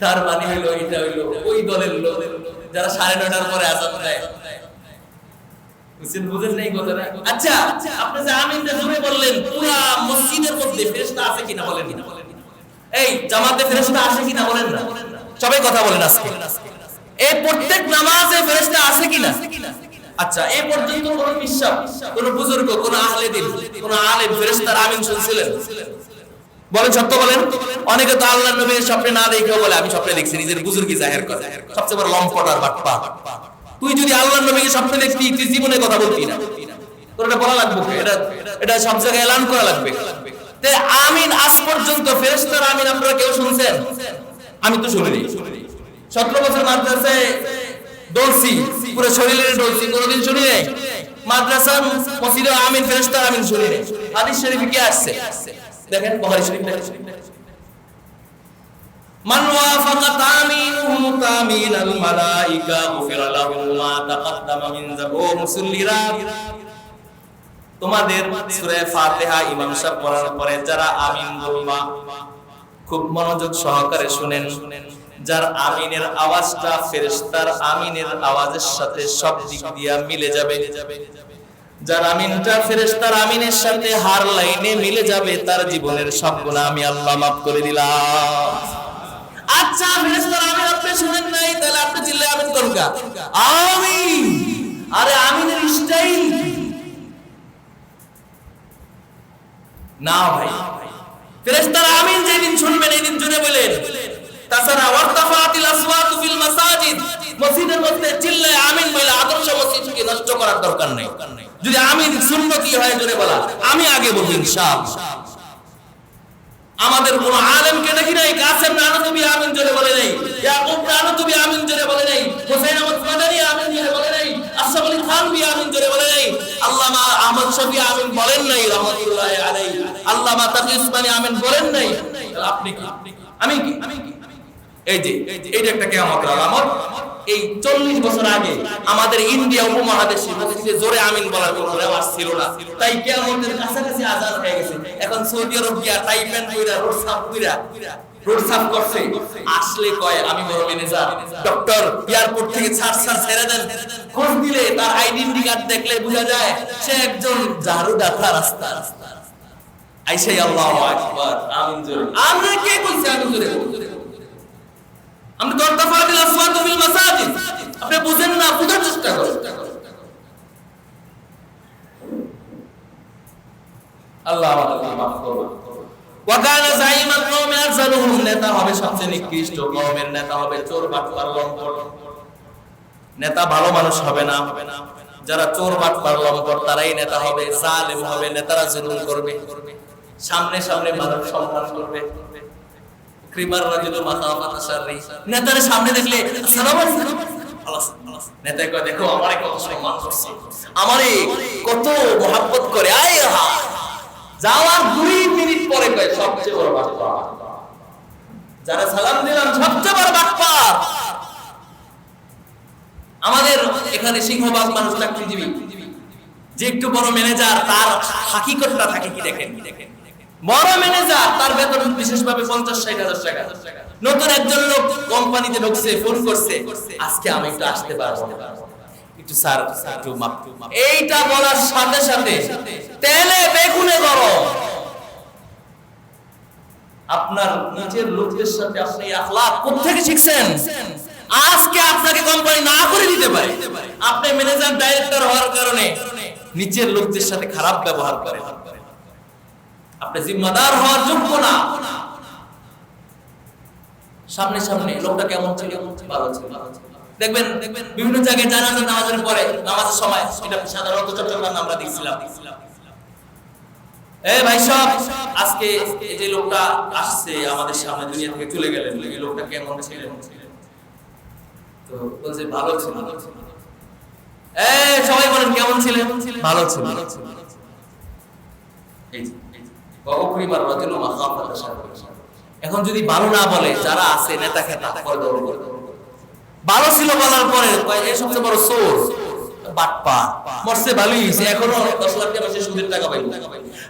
[SPEAKER 1] তার মানে হলো এটা হলো ওই দলের লোক যারা 9:30টার পরে আযান দেয়। বুঝেন নাই কথাটা? আচ্ছা, আপনি যে আমিনটা জোরে বললেন, পুরো মসজিদের মধ্যে ফেরেশতা আছে কিনা বলেন না? এই জামাতে ফেরেশতা আছে কিনা বলেন না? সবাই কথা বলেন আজকে। এই প্রত্যেক নামাজে ফেরেশতা আছে কিনা? আচ্ছা, এই পর্যন্ত কোন বিশ্বাস, কোন বুজুর্গ, কোন আহলে দিন, কোন আলেম ফেরেশতার আমিন শুনছিলেন? বলেন, সত্য বলেন। অনেকে তো আল্লাহর নবীর স্বপ্নে না দেখেও বলে আমি স্বপ্নে দেখছি, নিজের বুজুর্গি জাহির করে। সবচেয়ে বড় লম্পট আর বাটপা। তুই যদি আল্লাহর নবীর স্বপ্নে দেখতি, তুই জীবনে কথা বলতি না। তোর এটা বলা লাগবে, এটা সব জায়গায় এলান করা লাগবে। তে আমিন আজ পর্যন্ত ফেরেশতার আমিন আপনারা কেউ শুনছেন? আমি তো শুনিনি। 17 বছর মাদ্রাসায় ডলছি, পুরো শরীরে ডলছি, কোনোদিন শুনি নাই। মাদ্রাসা মসজিদে আমিন ফেরেশতার আমিন শুনি না। হাদিস শরীফে কি আসছে দেখেন, বুখারী শরীফ মান ওয়াফাকা তামিনুহু তামিনাল মালাইকা গুফিরা লাহু মা তাকাদ্দামা মিন যাবু মুসাল্লিরা। তোমাদের সূরা ফাতিহা ইমাম সাহেব পড়ার পরে যারা আমিন বলবা, খুব মনোযোগ সহকারে শুনেন, যার আমিনের আওয়াজটা ফেরেশতার আমিনের আওয়াজের সাথে সব দিক দিয়া মিলে যাবে, যার আমিনটা ফেরেশতার আমিনের সাথে হার লাইনে মিলে যাবে, তার জীবনের সব গুনাহ আমি আল্লাহ মাফ করে দিলাম। আচ্ছা ফেরেশতার আমিন আপনি শুনেন নাই, তাহলে আপনি চিল্লায় আমিন করুন কা? আমিন। আরে আমিনের স্টাইল না ভাই, ফেরেশতারা আমিন যেদিন শুনবেন এই দিন জুড়ে বলেন। তাছাড়া ওয়ারতাফাতিল আসওয়াতু ফিল মাসাজিদ, মসজিদের মধ্যে চিল্লায় আমিন বলে আদর্শ মসজিদকে নষ্ট করার দরকার নেই। যদি আমিন সুন্নতি হয় জোরে বলা, আমি আগে বলবো ইনশাআল্লাহ। আমাদের কোন আলেমকে দেখি নাই কাসেম নানতুবি আমিন জোরে বলে নাই, ইয়াকুব নানতুবি আমিন জোরে বলে নাই, হোসেন আহমদ মাদানী আমিন জোরে বলে নাই, আশরাফ আলী থানভী আমিন জোরে বলে নাই, আল্লামা আহমদ শফি আমিন বলেন নাই রাহমাতুল্লাহি আলাইহি, আল্লামা তাকি উসমানী আমিন বলেন নাই। আপনি কি আমি কি? এই যে এইটা একটা কিয়ামতের আলামত। এই 40 বছর আগে আমাদের ইন্ডিয়া উপমহাদেশে মসজিদে জোরে আমিন বলার কোনো রেওয়াজ ছিল না, তাই কিয়ামতের কাছাকাছি আযান হয়ে গেছে। এখন সৌদি আরব গিয়া টাইপেন কইরা রোড সাফ করছে, আসলে কয় আমি বড় ম্যানেজার ডক্টর, এয়ারপোর্ট থেকে ছাড় ছেড়ে দেন। খোঁজ দিলে তার আইডেন্টি কার্ড দেখলে বোঝা যায় সে একজন ঝাড়ুদার রাস্তা। আইসাই আল্লাহু আকবার আমিন জোরে। আমরা কে কইছে আমিন জোরে? আমরা দরতাফাতিল আসওয়াতু ফিল মাসাজিদ, আপনি বুঝেন না, বুঝার চেষ্টা করেন। আল্লাহ আমাদেরকে মাফ করুন। ওয়া কানা যাইমান কওমে আরসালুহুম, নেতা হবে সবচেয়ে নিকৃষ্ট কওমের নেতা হবে চোর বাটপার লম্পট। নেতা ভালো মানুষ হবে না, যারা চোর বাটপার লম্পট তারাই নেতা হবে, জালেম হবে, নেতারা জুলুম করবে, সামনে সামনে মানুষ সম্মান করবে। ক্রিমার রাজুল মাখাফাতা শাররি, নেতার সামনে দেখলে আসসালামু আলাইকুম, নেতা কয় দেখো আমারে কত সম্মান করছে, আমারে কত মহব্বত করে, আয় হা যাওয়ার 2 মিনিট পরে কয় সবচেয়ে বড় বাটপার, যারা সালাম দিলাম সবচেয়ে বড় বাটপার। আমাদের এখানে সিংহভাগ মানুষ চাকরিজীবী, যে একটু বড় ম্যানেজার তার হাকিকতটা থাকে কি দেখেন, বড় ম্যানেজার তার বেতন বিশেষভাবে 50-60 হাজার টাকা। নতুন একজন লোক কোম্পানিতে ঢুকছে, ফোন করছে আজকে আমি একটু আসতে পারবো, একটু স্যার একটু মাপ। এইটা বলার সাথে সাথে তেলে বেগুনে গরম। আপনার নিজের লোকদের সাথে আপনি আখলাক কোত্থেকে শিখছেন? আজকে আপনাকে কোম্পানি না করে দিতে পারে, আপনি ম্যানেজার ডাইরেক্টর হওয়ার কারণে নিচের লোকদের সাথে খারাপ ব্যবহার করেন, আপনি জিম্মাদার হওয়ার যোগ্য না। সামনে সামনে লোকটা কেমন ছিল, ভালো ছিল, দেখবেন বিভিন্ন জায়গায় জানাজা নামাজের পরে নামাজের সময়, এটা সাধারণত চট্টগ্রাম আমরা দেখছিলাম, এই ভাই সব আজকে এই যে লোকটা আসছে আমাদের সামনে দুনিয়া থেকে চলে গেলেন, এই লোকটা কেমন ছিল? তো বলছে ভালো ছিল। এই সবাই বলেন কেমন ছিলেন? ভালো ছিল। এই এখন যদি ভালো না বলে, যারা আছে নেতা খেতা ভালো ছিল বলার পরে এই সবচেয়ে বড় চোর বাটপা, মরছে ভালোই হয়েছে, এখনো 10 লাখ টাকা সুদের টাকা পাইল,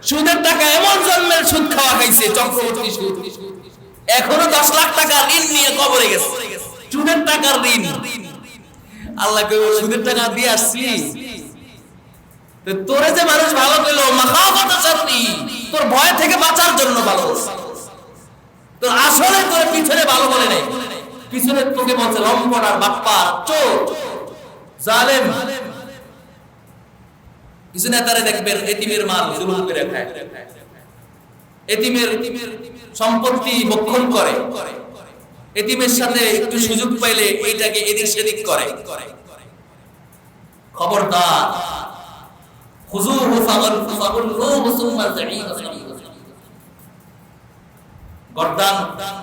[SPEAKER 1] সুদের টাকা এমন জন্মের সুদ খাওয়া খাইছে, চক্রবর্তী সুদ, এখনো 10 লাখ টাকা ঋণ নিয়ে কবরে গেছে, সুদের টাকার ঋণ। আল্লাহকে সুদের টাকা দিয়ে আসছি, তোরে যে মানুষ ভালো পেল মাখাফাতা শাররি, তোর ভয় থেকে বাঁচার জন্য ভালো বলছে, তোর আসলে তোর পিছনে ভালো বলে নাই, পিছনে তোকে বলছে লম্পট আর বাটপার চোর জালেম। কিছু নেতারে দেখবেন এতিমের মাল জুলুম করে খায়, এতিমের সম্পত্তি ভক্ষণ করে, এতিমের সাথে একটু সুযোগ পাইলে এইটাকে এদিক সেদিক করে। খবরদার, খুযুহু ফাগুল্লুহু সুম্মা যাঈহু সাঈহু, গর্দান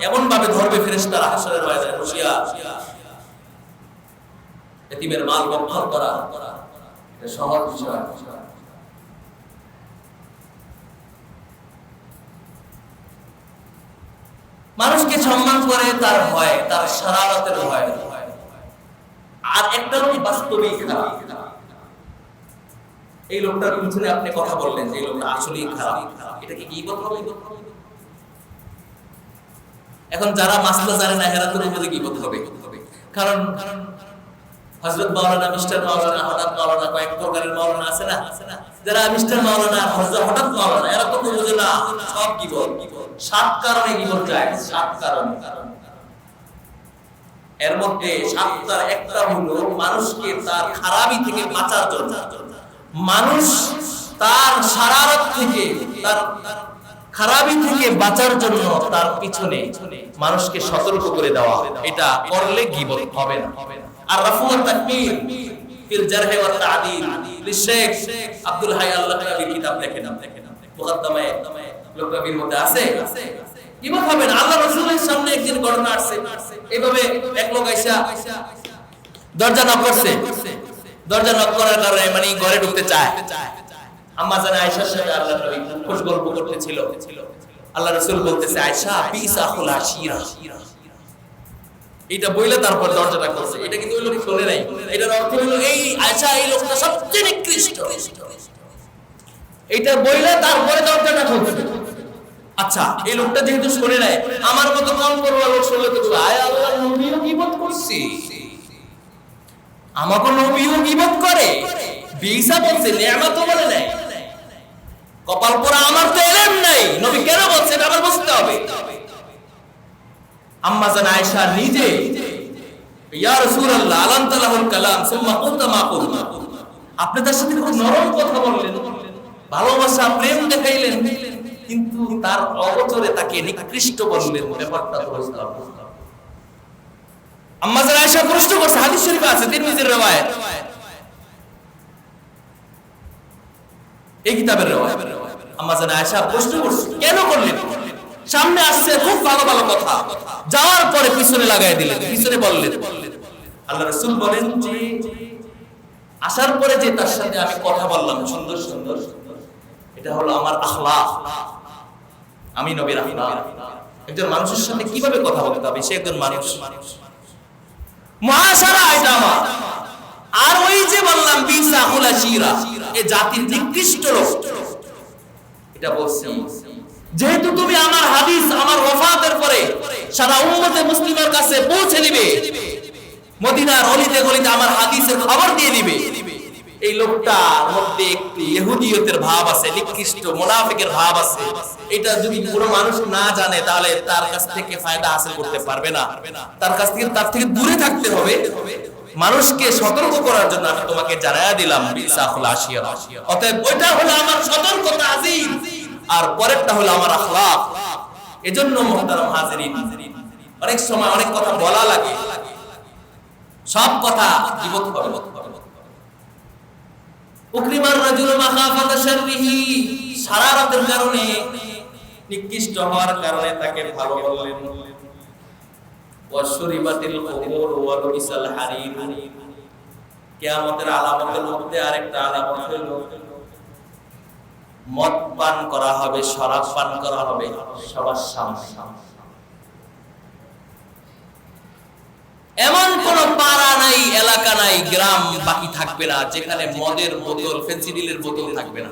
[SPEAKER 1] এমন ভাবে ধরবে ফেরেশতারা হাসরের ময়দানে বসিয়া। এতিমের মাল ভক্ষণ করা সহজ বিষয়। মানুষকে সম্মান করে তার ভয়, তার শারারতের ভয়। আর একটা লোক বাস্তবিক খারাপ। এই লোকটার পিছনে আপনি কথা বললেন যে এই লোকটা আসলেই খারাপ, এটা কি গীবত হবে? এখন যারা মাসলা জানে না হেরাতের উপরে গীবত হবে। কারণ হযরত মাওলানা, মিস্টার মাওলানা, হঠাৎ মাওলানা, কয়েক প্রকারের মাওলানা আছে না, যারা মিস্টার মাওলানা, হঠাৎ মাওলানা, এরা তো বুঝে না সব গীবত। 7 কারণে গীবত যায়, 7 কারণ। এর মধ্যে 7টার একটা হলো মানুষকে তার খারাপি থেকে বাঁচার জন্য, মানুষ তার শারারত থেকে, তার খারাপি থেকে বাঁচার জন্য তার পিছনে মানুষকে সতর্ক করে দেওয়া। এটা করলে গীবত হবে না। আর রাফু ওয়া তাকবীর ফিল জারহ ওয়া তা'দীল লিশেখ আব্দুল হাই আল্লাহ নবীর কিতাব দেখেন, মুকদ্দমায়ে লোকবির মধ্যে আছে। গীবত হবে না। আল্লাহ রাসূলের সামনে একদিন ঘটনা আসছে, এইভাবে এক লোক আইসা দরজা নক করছে। দরজা নক করার কারণে মানে ঘরে ঢুকতে চায়। আম্মা জান আয়েশার সাথে আল্লাহর নবী খুশ গল্প করতেছিল। আল্লাহ রাসূল বলতেছে, আয়েশা বিসা খুলা শিরা, এটা বইলে তারপর দরজাটা খুলছে। এটা কিন্তু ওই লোক শুনে নাই। এটার অর্থ হলো এই আয়েশা এই লোকটা সবচেয়ে নিকৃষ্ট, এটা বইলে তারপরে দরজাটা খুলছে। আচ্ছা, এই লোকটা যেহেতু শুনে নাই, আমার মতো কম করবার লোক শুনলে তো আয় আল্লাহর নবীও গীবত করছে, আমাকে নবীও গীবত করে, বিসা বলছে, নেয়ামতও বলে নাই, কপাল পোড়া আমার তো এলেম নাই, নবী কেন বলছে এটা আমার বুঝতে হবে। আম্মা জান আয়েশা নিজে, ইয়া রাসূলুল্লাহ আলান্তা লাহুল কালাম সুম্মা কুনতা মা কুনতা, আপনি তার সাথে খুব নরম কথা বললেন, ভালোবাসা প্রেম দেখাইলেন, কিন্তু তার অগোচরে তাকে নিকৃষ্ট বললেন, ব্যাপারটা তো বুঝলাম। আম্মা জান আয়েশা প্রশ্ন করছে, হাদিস শরীফে আছে, তিরমিজির riwayat, এই কিতাবের riwayat। আম্মা জান আয়েশা প্রশ্ন করছে, কেন করলেন? সামনে আসছে খুব ভালো ভালো কথা, যাওয়ার পরে পিছনে লাগাই দিলেন, পিছনে বললেন। আল্লাহ রাসূল বলেন যে আসার পরে যে তার সাথে আমি কথা বললাম সুন্দর সুন্দর, এটা হলো আমার আখলাক, আমি নবীর আখলাক। একজন মানুষের সাথে কিভাবে কথা বলতে হবে, সে একজন মানুষ, মুআশারা এটা আমার। আর ওই যে বললাম বিসা খুলা শিরা, এই জাতির নিকৃষ্ট লোক, এটা বলছি যেহেতু তুমি আমার হাদিস আমার ওফাতের পরে সারা উম্মতে মুসলিমের কাছে পৌঁছে দিবে, মদিনার অলিতে গলিতে আমার হাদিসের খবর দিয়ে দিবে, এই লোকটার মধ্যে একটি ইহুদিয়তের ভাব আছে, নিকৃষ্ট মুনাফিকের ভাব আছে। এটা যদি কোনো মানুষ না জানে তাহলে তার কাছ থেকে ফায়দা হাসিল করতে পারবে না, তার কাছ থেকে তার থেকে দূরে থাকতে হবে। মানুষকে সতর্ক করার জন্য আমি তোমাকে জানায়া দিলাম বিসা খুলা শিরা। অতএব ওইটা হলো আমার সতর্ক তাজিম, আর পরেরটা হলো আমার আখলাক। এজন্য মুহতারাম হাজিরিন, অনেক সময় অনেক কথা বলা লাগে, সব কথা গীবত হবে। উকরিমার রাজুল মাখাফাতা শাররিহি, শারারতের কারণে, নিকৃষ্ট হওয়ার কারণে তাকে ভালো বললেন। ওয়াশরিবাতিল খুমুর ওয়া লুবিসাল হারির, কিয়ামতের আলামতের মধ্যে আরেকটা আলামত হলো মদ পান করা হবে, শরাব পান করা হবে সবার সামনে। এমন কোন পাড়া নাই, এলাকা নাই, গ্রাম বাকি থাকবে না যেখানে মদের বোতল, ফেন্সিডিলের বোতল থাকবে না।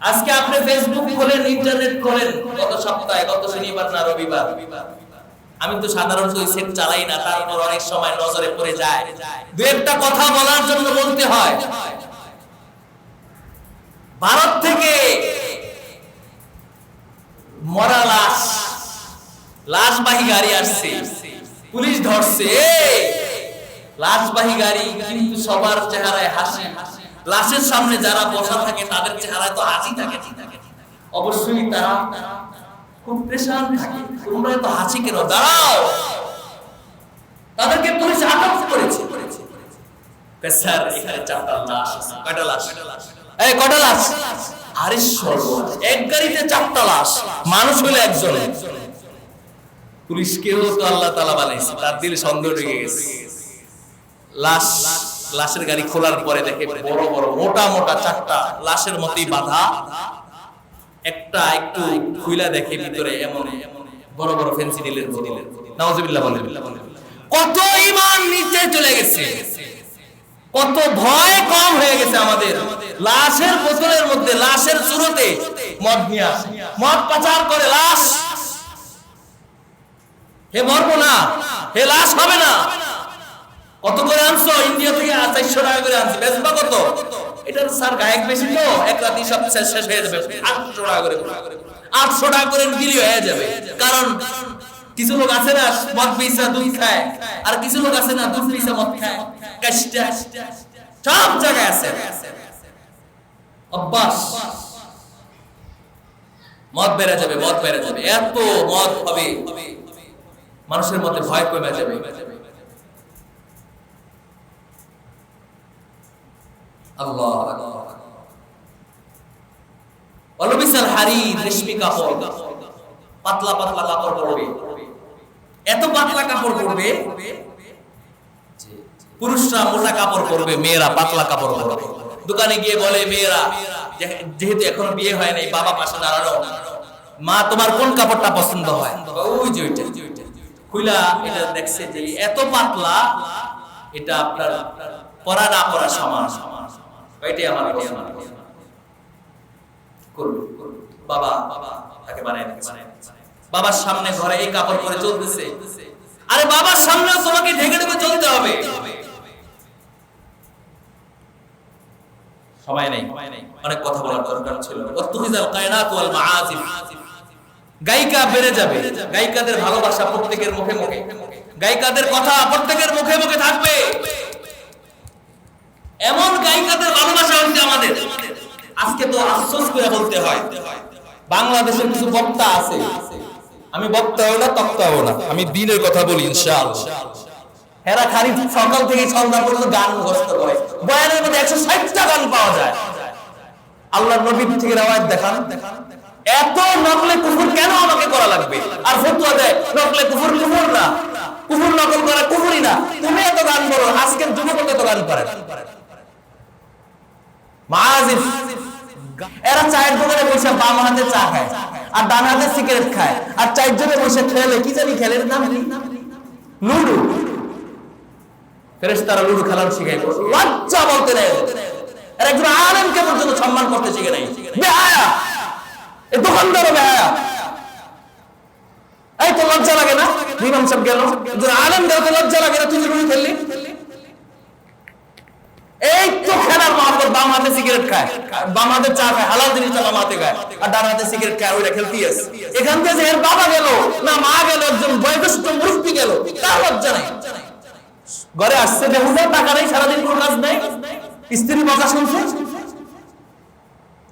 [SPEAKER 1] আজকে আপনি ফেসবুক খোলেন, ইন্টারনেট খোলেন, গত সপ্তাহে, গত শনিবার না রবিবার, আমি তো সাধারণত ওই সেট চালাই না, তারপর অনেক সময় নজরে পড়ে যায়, দু একটা কথা বলার জন্য বলতে হয়। ভারত থেকে মরা লাশবাহী গাড়ি আসছে, পুলিশ ধরছে, লাশবাহী গাড়ি, কিন্তু সবার চেহারায় হাসি। লাশের সামনে যারা বসা থাকে তাদের চেহারায় তো হাসি থাকে, অবশ্যই তারা খুব পেরেশান থাকে। তোমরা তো হাসি কেন, দাঁড়াও। তাদেরকে পুলিশ আটক করেছে। স্যার এখানে 4টা লাশ আছে। কয়টা লাশ? এই কয়টা লাশ? আরে সর্বনাশ, এক গাড়িতে 4টা লাশ, মানুষ হলো একজন। পুলিশকেও তো আল্লাহ তাআলা বানাইছে, তার দিলে সন্দেহ ঢুকে গেছে। লাশ লাশের গাড়ি খোলার পরে দেখে বড় বড় মোটা মোটা চারটা লাশের মতোই বাঁধা, একটা একটু খুইলা দেখে ভিতরে এমন বড় বড় ফেন্সিডিলের বোতল। নাউজুবিল্লাহ বলেন। কত ঈমান নিচে চলে গেছে, কত ভয় কম হয়ে গেছে আমাদের। লাশের বোতলের মধ্যে, লাশের সুরতে মদ নিয়ে আসে, মদ পাচার করে লাশ। হে মরবো না, হে লাশ হবে না। কত করে আনছো? ইন্ডিয়া থেকে 400 টাকা করে আনছি, বেচবা কত? এটা স্যার গায়ক বেশি তো, এক রাতেই সব শেষ হয়ে যাবে। 800 টাকা করে, 800 টাকা করে দিলি হয়ে যাবে। কারণ কিছু লোক আছে না মদ পিসা দুধ খায়, আর কিছু লোক আছে না দুধ পিসা মদ খায়। কাশটা সব জায়গায় আছে অভ্যাস। মদ বেড়ে যাবে, মদ বেড়ে যাবে, এত মদ হবে মানুষের মধ্যে ভয় কমে যাবে। আল্লাহ অলবিসাল হারির, রেশমি কাপড়, পাতলা পাতলা কাপড় পরবে। এত পাতলা কাপড় পরবে, পুরুষরা মোটা কাপড় পরবে, মেয়েরা পাতলা কাপড় পরবে। দোকানে গিয়ে বলে মেয়েরা, যেহেতু এখনো বিয়ে হয় নাই, বাবা পাশে দাঁড়ানো, মা তোমার কোন কাপড়টা পছন্দ হয়? ওই যে ওইটা খুইলা এটা দেখছে যে এত পাতলা, এটা আপনার পরা না পরা সমান, এটাই আমার করবে। বাবা তাকে বানায় দিচ্ছে, বাবার সামনে ঘরে এই কাপড় পরে চলতেছে। আরে বাবার সামনে তোমাকে ঢেকে ঢেকে চলতে হবে। সময় নেই, অনেক কথা বলার দরকার ছিল। ওয়াতুহিজাল কায়নাত ওয়াল মাআজিফ, গায়িকা বেড়ে যাবে, গায়িকাদের ভালোবাসা প্রত্যেকের মুখে মুখে, গায়িকাদের কথা প্রত্যেকের মুখে মুখে থাকবে। এমন গায়িকাদের ভালোবাসা হচ্ছে আমাদের। আজকে তো আফসোস করে বলতে হয়, বাংলাদেশের কিছু বক্তা আছে, আমি বক্তাও না তক্তাও না, আমি দিনের কথা বলি ইনশাআল্লাহ। এরা খালি সকাল থেকে সন্ধ্যা পর্যন্ত গান মুখস্থ করে, বয়ানের মধ্যে 160টা গান পাওয়া যায়। আল্লাহর নবী থেকে রওয়ায়াত দেখান, এত নকলে কুফর কেন আমাকে করা লাগবে? আর ফতোয়া দেয় নকলে কুফর কুফর না, কুফর নকল করা কুফরই না। তুমি এত গান বলো, আজকের যুবক এত গান করে। মাআজিফ, এরা চায়ের দোকানে বসে বাম হাতে চা খায় আর ডান হাতে সিগারেট খায়, আর চারজনে বসে খেলে, কি জানি খেলের নাম লুডু। ফেরেশতারা লুডু খেলার শিখায়, লজ্জা বলতে নেই। আর একজন আলেমকে পর্যন্ত সম্মান করতে শিখে নাই, বেহায়া। এই দোকানদারও বেহায়া। এই তো লজ্জা লাগে না? ইমাম সাহেব গেল, একজন আলেম গেল, তো লজ্জা লাগে না? তুই লুডু খেললি, এই তো খেলার মহব্বত। বাম হাতে সিগারেট খায়, বাম হাতে চা খায়, হালাল জিনিস বাম হাতে খায়, আর ডান হাতে সিগারেট খায়, ওইটা খেলতেই আছে। এখান থেকে এর বাবা গেল না মা গেল, একজন বয়োজ্যেষ্ঠ মুরব্বি গেল, তার লজ্জা নাই। ঘরে আসছে বেহুদা, টাকা নেই, সারাদিন কোনো কাজ নেই, স্ত্রীর কথা শুনছে।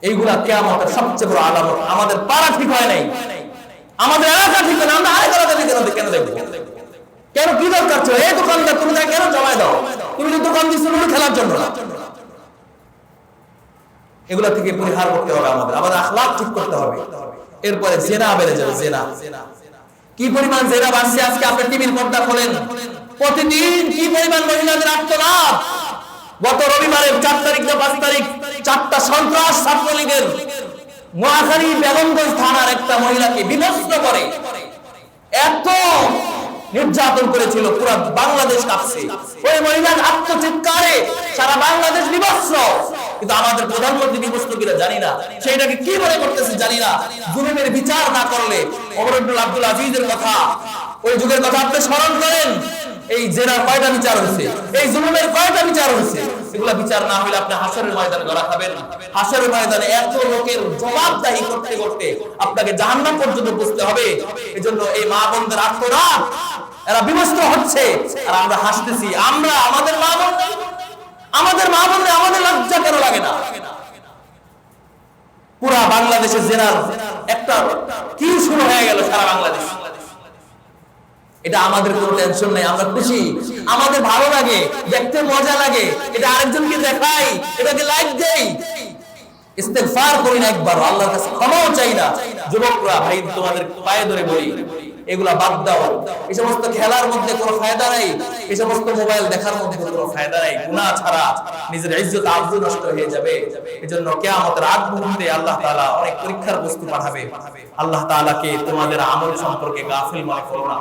[SPEAKER 1] এইগুলা কিয়ামতের সবচেয়ে বড় আলামত। আমাদের পাড়া ঠিক হয় নাই, আমাদের এলাকা ঠিক হয় না, আমরা আরেক এলাকা কেন দেখবো? কেন, কি দরকার ছিল? এই দোকানদার তুমি তাকে কেন জমায় দাও? তুমি তো দোকান দিচ্ছ খেলার জন্য না। এগুলা থেকে পরিহার করতে হবে আমাদের, আমাদের আখলাক ঠিক করতে হবে। এরপরে জেনা বেড়ে যাবে। জেনা, কি পরিমাণ জেনা বাড়ছে আজকে আপনি টিভির পর্দা খোলেন, প্রতিদিন কি পরিমাণ মহিলাদের আত্মনাদ। গত রবিবারে 4 তারিখ না 5 তারিখ 4টা সন্ত্রাস ছাত্রলীগের নোয়াখালী বেগমগঞ্জ থানার একটা মহিলাকে বিভস্ত করে এত নির্যাতন করেছিল, পুরো বাংলাদেশ কাঁপছে। ওই মহিলার আত্মচিৎকারে সারা বাংলাদেশ বিভস্ত। কিন্তু আমাদের প্রধানমন্ত্রী বিভস্ত কিনা জানি না, সেইটাকে কি মনে করতেছে জানি না। জুলুমের বিচার না করলে, ওমর ইবনে আব্দুল আজিজের কথা, ওই যুগের কথা আপনি স্মরণ করেন। এই জেনার কয়টা বিচার হয়েছে, এই জুলুমের কয়টা বিচার হয়েছে? এগুলা বিচার না হলে আপনি হাসরের ময়দানে গড়া খাবেন। হাসরের ময়দানে এত লোকের জবাবদাহি করতে করতে আপনাকে জাহান্নাম পর্যন্ত পৌঁছতে হবে। এজন্য এই মা বোনদের আত্মনাদ, এরা বিভস্ত হচ্ছে আর আমরা হাসতেছি। আমরা আমাদের মা বোন, আমাদের মা বোনদের আমাদের লজ্জা কেন লাগে না? পুরা বাংলাদেশের জেনার একটা কি শুরু হয়ে গেল সারা বাংলাদেশ। এটা আমাদের কোনো টেনশন নেই, আমরা খুশি, আমাদের ভালো লাগে, দেখতে মজা লাগে, এটা আরেকজনকে দেখাই, এটাকে লাইক দেই। ইস্তেগফার করি না একবার, আল্লাহর কাছে ক্ষমাও চাই না। যুবকরা ভাই তোমাদের পায়ে ধরে বলি, এগুলা বাদ দাও। এই সমস্ত খেলার মধ্যে কোনো ফায়দা নাই, এই সমস্ত মোবাইল দেখার মধ্যে কোনো ফায়দা নাই। গুনাহ ছাড়া নিজের ইজ্জত আবরু নষ্ট হয়ে যাবে। এজন্য কিয়ামতের আগ মুহূর্তে আল্লাহ তাআলা অনেক পরীক্ষার বস্তু পাঠাবে। আল্লাহ তাআলাকে তোমাদের আমল সম্পর্কে গাফিল মনে করো না।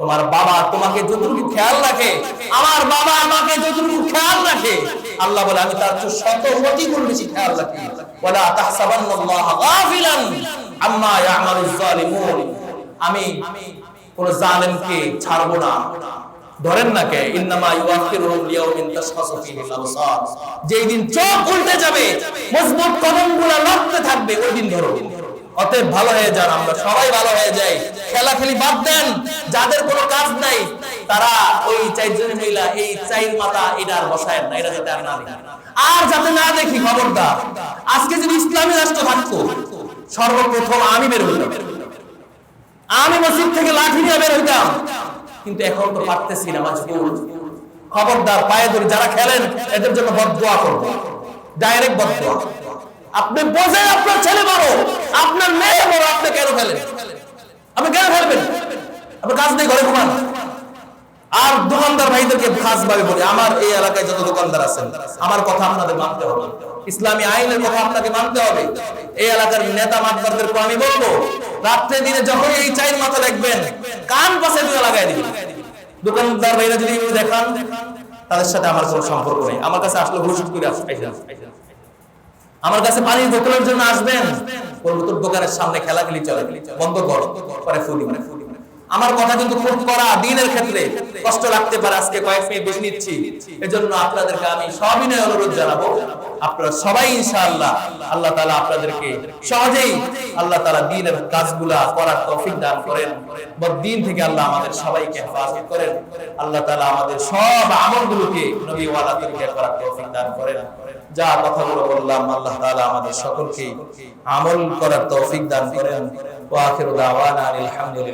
[SPEAKER 1] তোমার বাবা তোমাকে যতটুকু খেয়াল রাখে, আমার বাবা আমাকে যতটুকু খেয়াল রাখে, আল্লাহ বলে আমি তার চেয়ে শত কোটি গুণ বেশি খেয়াল রাখি। ওয়ালা তাহসাবান্নাল্লাহা গাফিলান আম্মা ইয়ামালুজ জালিমুন। আমি কোন জালেমকে ছাড়বো না। ধরেন না কে ইন্নামা ইউআখিরুহুম লিয়াউমিন তাশখাসু ফীহিল আবসার। যেই দিন চোখ উল্টে যাবে, মজবুত কদমগুলো লড়তে থাকবে, ওই দিন ধরো। অতএব ভালো হয়ে যান, আমরা সবাই ভালো হয়ে যাই। খেলাখেলি বাদ দেন। যাদের কোনো কাজ নাই তারা ওই চারজন মহিলা এই চাইর মাথা এটা আর বসায় না, এটা যাতে আর না দেখি, আর যাতে না দেখি। খবরদার, আজকে যদি ইসলামী রাষ্ট্র থাকতো সর্বপ্রথম আমি বের হইতাম, আমি মসজিদ থেকে লাঠি নিয়ে বের হইতাম, কিন্তু এখন তো পারতেছি না, মজবুর। খবরদার, পায়ে ধরে যারা খেলেন এদের জন্য বদদোয়া করব, ডাইরেক্ট বদদোয়া। আপনি বোঝেন আপনার ছেলে বড়, আপনার মেয়ে বড়, আপনি কেন ফেলেন? আপনি কেন ফেলবেন? আপনার কাজ নেই, ঘরে ঘুমান। আর দোকানদার ভাইদেরকে খাস ভাবে বলি, আমার এই এলাকায় যত দোকানদার আছেন, আমার কথা আপনাদের মানতে হবে, ইসলামী আইনের কথা আপনাকে মানতে হবে। এই এলাকার নেতা মাতবারদেরকে আমি বলবো, রাত্রে দিনে যখন এই চাইর মাথা দেখবেন, কান পাশে দিয়ে লাগাই দিবেন। দোকানদার ভাইরা যদি দেখান, তাদের সাথে আমার কোনো সম্পর্ক নেই। আমার কাছে আসলে হুজুর করে আমার কাছে পানির বোতলের জন্য আসবেন, বলবো তোর দোকানের সামনে খেলাখেলি চলে, বন্ধ কর, পরে ফুলি। আমার কথা কিন্তু খুব করা, দ্বীনের ক্ষেত্রে কষ্ট লাগতে পারে, আজকে কয়েক মিনিট বেশি নিচ্ছি। এজন্য আপনাদেরকে আমি সবিনয় অনুরোধ জানাবো, আপনারা সবাই ইনশাআল্লাহ আল্লাহ তাআলা আপনাদেরকে সহজেই আল্লাহ তাআলা দ্বীনের কাজগুলা করার তৌফিক দান করেন। বদ্দীন থেকে আল্লাহ আমাদের সবাইকে হেফাজত করেন। আল্লাহ তাআলা আমাদের সব আমলগুলোকে নবী ওয়ালা তরিকা করার তৌফিক দান করেন। যা কথাগুলো বললাম, আল্লাহ তাআলা আমাদের সকলকে আমল করার তৌফিক দান করেন। ওয়া আখিরু দাওয়ানা আলহামদুলিল্লাহ।